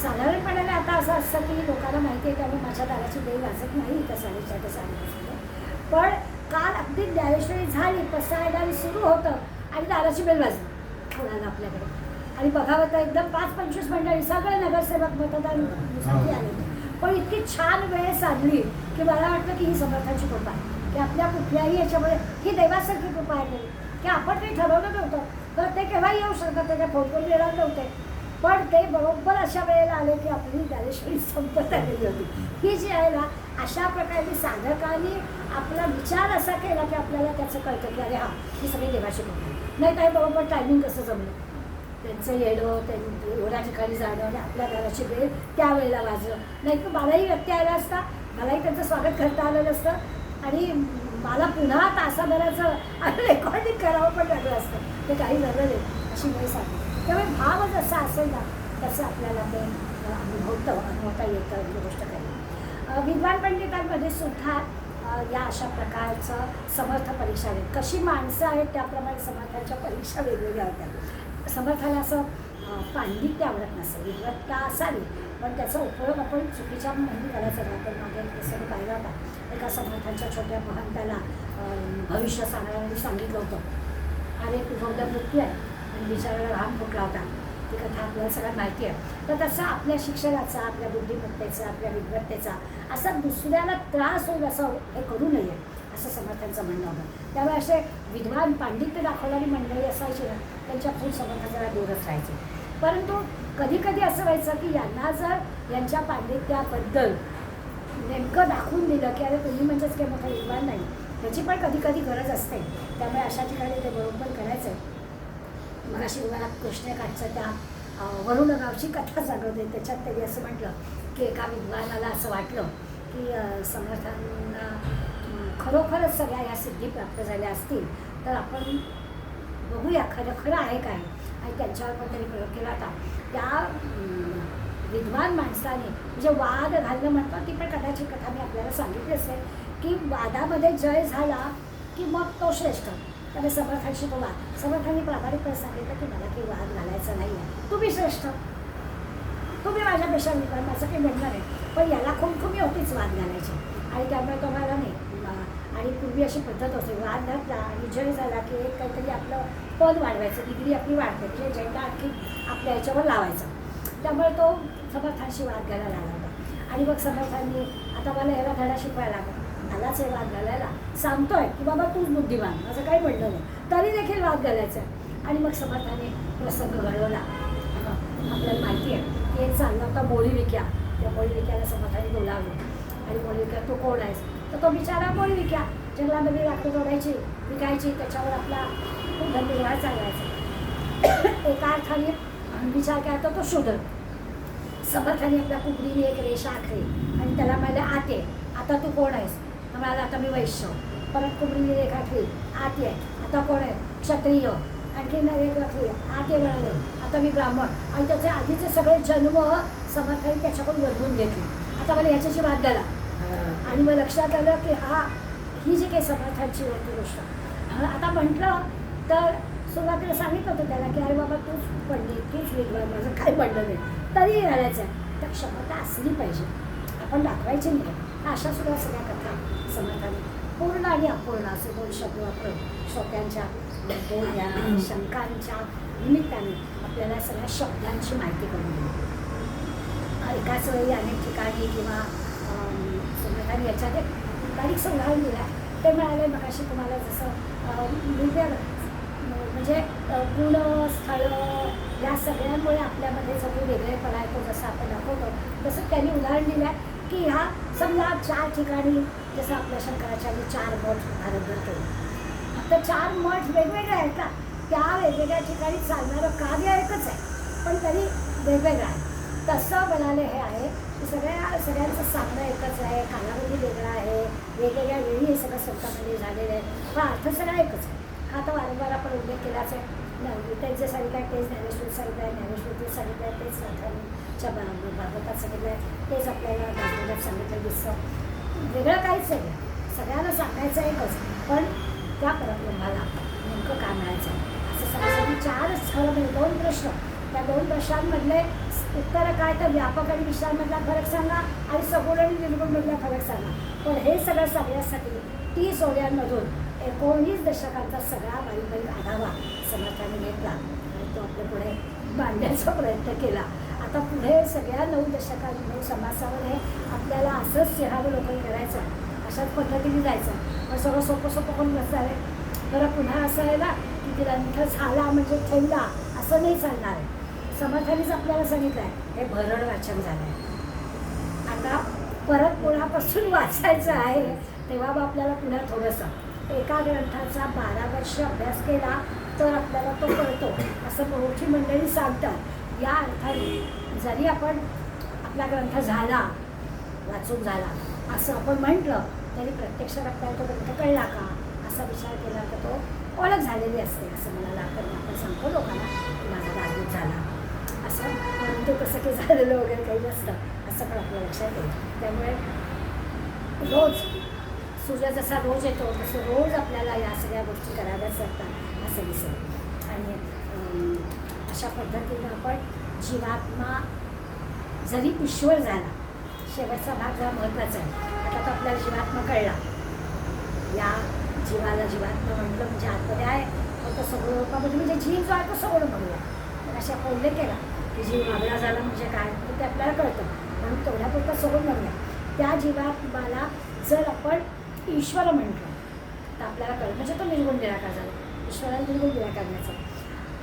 साधारणपणे आता असं असतं की लोकांना माहिती आहे त्यामुळे माझ्या दाराची बेल वाजत नाही इथं 4:30 ते 5:30. पण काल अगदी ज्ञानेश्वरी झाली, पसायदारी सुरू होतं आणि दाराची बेल वाजली कोणाला आपल्याकडे. आणि बघावं तर एकदम 5-25 मंडळी सगळे नगरसेवक मतदानासाठी आले होते. पण इतकी छान वेळ साधली की मला वाटलं की ही समर्थांची कृपा आहे की आपल्या कुठल्याही याच्यामध्ये ही देवासारखी कृपा आहे की आपण काही ठरवलं नव्हतं तर ते केव्हाही येऊ शकतात, त्याच्या फोटो येणार नव्हते. पण ते बरोबर अशा वेळेला आले की आपली ज्ञानेश्वरी संपत आलेली होती. ही जी आहे ना अशा प्रकारे साधकांनी आपला विचार असा केला की आपल्याला त्याचं कळतं की अरे हा ही सगळी देवाची कृपा. नाही तर बरोबर टायमिंग कसं जमलं त्यांचं येणं, त्यांनी एवढ्या ठिकाणी जाणं आणि आपल्या घराची वेळ त्यावेळेला वाजलं. नाही तर मलाही व्यक्ती आला असता, मलाही त्यांचं स्वागत करता आलं नसतं आणि मला पुन्हा तासाभराचं रेकॉर्डिंग करावं पण लागलं असतं. ते काही झालं नाही अशी वेळ सांगते. त्यामुळे भाव जसा असेल ना तसं आपल्याला ते अनुभवता येतं ही गोष्ट काही. विद्वान पंडितांमध्ये सुद्धा या अशा प्रकारचं समर्थ परीक्षा आहे. कशी माणसं आहेत त्याप्रमाणे समर्थांच्या परीक्षा वेगवेगळ्या होत्या. समर्थाला असं पांडित्य आवडत नसेल, विद्वत्ता असावी, पण त्याचा उपयोग आपण चुकीच्या म्हणून करायचा नाही. आपण मागे प्रसंग पाहिला होता. एका समर्थांच्या छोट्या महंताला भविष्य सांगणाऱ्यांनी सांगितलं होतं अरे तुझा मृत्यू आहे आणि बिचाराला लहान फुटला होता. ती कथा आपल्याला सगळ्यात माहिती आहे. तर तसं आपल्या शिक्षणाचा, आपल्या बुद्धिमत्तेचा, आपल्या विद्वत्तेचा असा दुसऱ्याला त्रास होईल असं हे करू नये असं समर्थांचं म्हणणं होतं. त्यामुळे असे विद्वान पांडित्य दाखवणारी मंडळी असायची ना त्यांच्यापासून समर्थ जरा दूरच राहायचे. परंतु कधी कधी असं व्हायचं की यांना जर यांच्या पांडित्याबद्दल नेमकं दाखवून दिलं की अरे तुम्ही म्हणजेच काही मोठा विद्वान नाही, त्याची पण कधी कधी गरज असते. त्यामुळे अशा ठिकाणी ते बरोबर करायचं. मग अशी मला कृष्णकाठचं त्या वरुण गावची कथा जागवते. त्याच्यात त्यांनी असं म्हटलं की एका विद्वानाला असं वाटलं की समर्थांना खरोखरच सगळ्या ह्या सिद्धी प्राप्त झाल्या असतील तर आपण बघूया खरं खरं आहे काय. आणि त्यांच्यावर पण त्यांनी प्रयोग केला होता. त्या विद्वान माणसाने म्हणजे वाद घालणं म्हणतो ती पण कदाचित कथा मी आपल्याला सांगितली असेल की वादामध्ये जय झाला की मग तो श्रेष्ठ. त्यामुळे समर्थांशी तो वाद समर्थांनी प्रामाणिकपणे सांगितलं की मला काही वाद घालायचा नाही आहे, तुम्ही श्रेष्ठ, तुम्ही माझ्यापेक्षा विद्वान, माझं काही म्हणणं नाही. पण याला खुमखुमी होतीच वाद घालायची आणि त्यामुळे तो मला नाही. आणि पूर्वी अशी पद्धत होती वाद घातला आणि जय झाला की एक काहीतरी आपलं पद वाढवायचं, डिग्री आपली वाढते म्हणजे झेंडा आणखी आपल्या याच्यावर लावायचा. त्यामुळे तो समर्थांशी वाद घालायला लागला होता. आणि मग समर्थांनी आता मला ह्याला धडा शिकवायला लागला, मलाच हे वाद घालायला सांगतोय की बाबा तूच बुद्धिमान, माझं काही म्हणणं नाही, तरी देखील वाद घालायचा. आणि मग समर्थाने प्रसंग घडवला. आपल्याला माहिती आहे की एक चालला होता मोळी विक्या. त्या मोळी विक्याला समर्थाने बोलावलं आणि मोळी विक्या तू कोण आहेस तर तो बिचारा मोळी विक्या जंगलामध्ये लाकडं तोडायची, विकायची, त्याच्यावर आपला खूप धन्यवाद चालवायचा. एका अर्थाने विचार केला तर तो शोधत. समर्थाने आपल्या कुकडीने एक रेषा आखली आणि त्याला मला आते आता तू कोण आहेस म्हणाला आता मी वैश्य. परत कुकडीने रेखा आखली आते आता कोण आहे क्षत्रिय. आणखी एक आखली आते म्हणाले आता मी ब्राह्मण. आणि त्याचे आधीचे सगळे जन्म समर्थाने त्याच्याकडून बदलून घेतले. आता मला ह्याच्याशी वाद झाला आणि मग लक्षात आलं की ही जी काही समर्थांची होती गोष्ट. आता म्हटलं तर सुरुवातीला सांगितलं होतं त्याला की अरे बाबा तूच पंडित, तूच विद्वान, माझं काय म्हणणं नाही, तरी घालायचं आहे. तर क्षमता असली पाहिजे, आपण दाखवायची नाही. अशा सुद्धा सगळ्या कथा समर्थाने पूर्ण आणि अपूर्ण असे 2 शब्द वापरून श्रोत्यांच्या बोलण्या शंकांच्या निमित्ताने आपल्याला सगळ्या शब्दांची माहिती करून दिली. एकाच वेळी अनेक ठिकाणी किंवा समर्थाने याच्यात एक बारीक संग्रह दिला. ते मिळाले मगाशी तुम्हाला जसं म्हणजे गुण स्थळं या सगळ्यांमुळे आपल्यामध्ये जो काही वेगळेपणा आहे तो जसं आपण दाखवतो तसं त्यांनी उदाहरण दिलं आहे की ह्या समजा 4 ठिकाणी जसं आपल्या शंकराचार्य 4 मठ भारतभर केले. आता 4 मठ वेगवेगळे आहेत का? त्या वेगवेगळ्या ठिकाणी चालणारं कार्य एकच आहे, पण तरी वेगवेगळं आहे. तसं म्हणाले हे आहे की सगळ्यांचं सांगणं एकच आहे, कालावधी वेगळा आहे, वेगवेगळ्या वेळी हे सगळं संतांमध्ये झालेलं आहे, पण अर्थ सगळा एकच आहे. हा तर वारंवार आपण उल्लेख केलाच आहे. गीतेचे सांगितलं आहे तेच ज्ञानेश्वर सांगितलं आहे, ज्ञानेश्वरीत सांगितलं आहे तेच नाथांच्या भागवतात सांगितलं आहे, तेच आपल्याला दासबोधात सांगितलं दिसतं. वेगळं काहीच नाही, सगळ्यांना सांगायचं एकच, पण त्या परब्रह्माला नेमकं काय म्हणायचं असं सांगायसाठी 4च खरं म्हणजे 2 प्रश्न. त्या 2 प्रश्नांमधले उत्तरं काय तर व्यापक आणि विषयांमधला फरक सांगा आणि सगुण आणि निर्गुणमधला फरक सांगा. पण हे सगळं सांगण्यासाठी 30 ओव्यांमधून 19 दशकांचा सगळा बारीक आढावा समर्थाने घेतला आणि तो आपल्या पुढे मांडण्याचा प्रयत्न केला. आता पुढे सगळ्या 9 दशकांमध्ये समासावर हे आपल्याला असंच सिंहावलोकन करायचं, अशाच पद्धतीने जायचं. पण सगळं सोपं कोण नसणार आहे. बरं पुन्हा असं आहे ना की ग्रंथ झाला म्हणजे ठेवला असं नाही चालणार आहे. समर्थानेच आपल्याला सांगितलं आहे हे भरड वाचन झालं आहे, आता परत पुण्यापासून वाचायचं आहे. तेव्हा मग आपल्याला पुन्हा थोडंसं एका ग्रंथाचा 12 वर्ष अभ्यास केला तर आपल्याला तो कळतो असं मोठी मंडळी सांगतात. या अर्थाने जरी आपण आपला ग्रंथ झाला वाचून झाला असं आपण म्हटलं तरी प्रत्यक्षात आपल्याला तो ग्रंथ कळला का असा विचार केला तर तो ओळख झालेली असते असं मला लागतं. आपण सांगतो लोकांना की माझा राजदूत झाला असं, पण तो कसं काही झालेलं वगैरे काही नसतं असं पण आपल्या लक्षात येईल. त्यामुळे रोज सूर्य जसा रोज येतो तसं रोज आपल्याला या सगळ्या गोष्टी कराव्याच लागतात असं दिसेल. आणि अशा पद्धतीनं आपण जीवात्मा जरी ईश्वर झाला, शेवटचा भाग जरा महत्त्वाचा आहे. आता तो आपल्याला जीवात्मा कळला, या जीवाला जीवात्मा म्हटलं म्हणजे आतमध्ये आहे, फक्त सगळं लोकांमध्ये म्हणजे जीव जो आहे तो सगळं म्हणूया. तर अशा उल्लेख केला की जीव मागला झाला म्हणजे काय ते आपल्याला कळतं, म्हणून तेवढ्यापुरतं सगळं म्हणूया. त्या जीवात्माला जर आपण ईश्वर म्हटलं तर आपल्याला कळलं म्हणजे तो निर्गुण निराकार झाला. ईश्वराला निर्गुण निराकार करण्याचा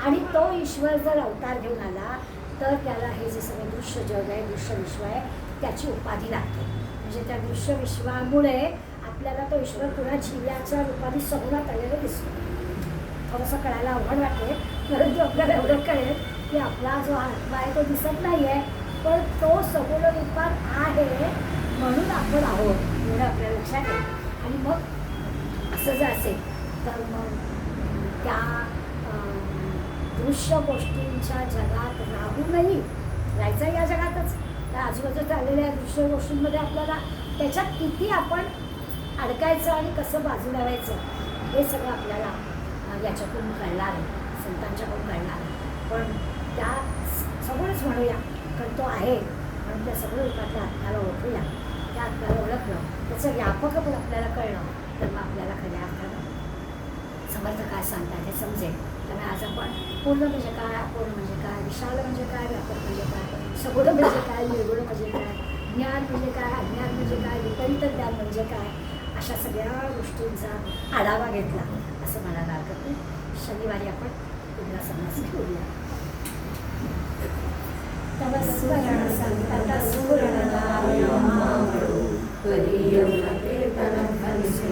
आणि तो ईश्वर जर अवतार घेऊन आला तर त्याला हे जे सगळे दृश्य जग आहे, दृश्य विश्व आहे त्याची उपाधी लागते. म्हणजे त्या दृश्य विश्वामुळे आपल्याला तो ईश्वर पुन्हा जीव्याच्या रूपाने सगुणात आलेला दिसतो. थोडंसं कळायला अवघड वाटते, परंतु आपल्याला एवढं कळेल की आपला जो आत्मा आहे तो दिसत नाही आहे, पण तो सगुण रूपात आहे म्हणून आपण आहोत एवढं आपल्या लक्षात येईल. आणि मग असं जर असेल तर मग त्या दृश्य गोष्टींच्या जगात राहूनही राहायचं या जगातच. त्या आजूबाजूला आलेल्या दृश्य गोष्टींमध्ये आपल्याला त्याच्यात किती आपण अडकायचं आणि कसं बाजू लावायचं हे सगळं आपल्याला याच्यातून कळणार आहे, संतांच्याकडून कळणार आहे. पण त्या सगळंच म्हणूया कारण तो आहे म्हणून त्या सगळ्या रूपातल्या आत्म्याला ओळखूया. त्या आत्म्याला ओळखलं त्याचं व्यापक पण आपल्याला कळलं तर मग आपल्याला खऱ्या अर्थानं समर्थ काय सांगतात हे समजेल. त्यामुळे आज आपण पूर्ण म्हणजे काय, अपूर्ण म्हणजे काय, विशाल म्हणजे काय, व्यापक म्हणजे काय, सगुण म्हणजे काय, निर्गुण म्हणजे काय, ज्ञान म्हणजे काय, अज्ञान म्हणजे काय, विपरीत ज्ञान म्हणजे काय, अशा सगळ्या गोष्टींचा आढावा घेतला असं म्हणायला हरकत नाही. शनिवारी आपण पुढला संन्यास घेऊया. तमस्मरण संतत स्फुरणलाभ्यो मामरो, त्वदीयं कीर्तनं धनस्यं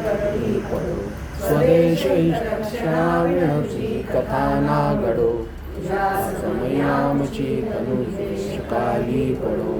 करणी पडो. स्वदेश क्षणाविणची कथा ना घडो, समयामची तनु काली पडो.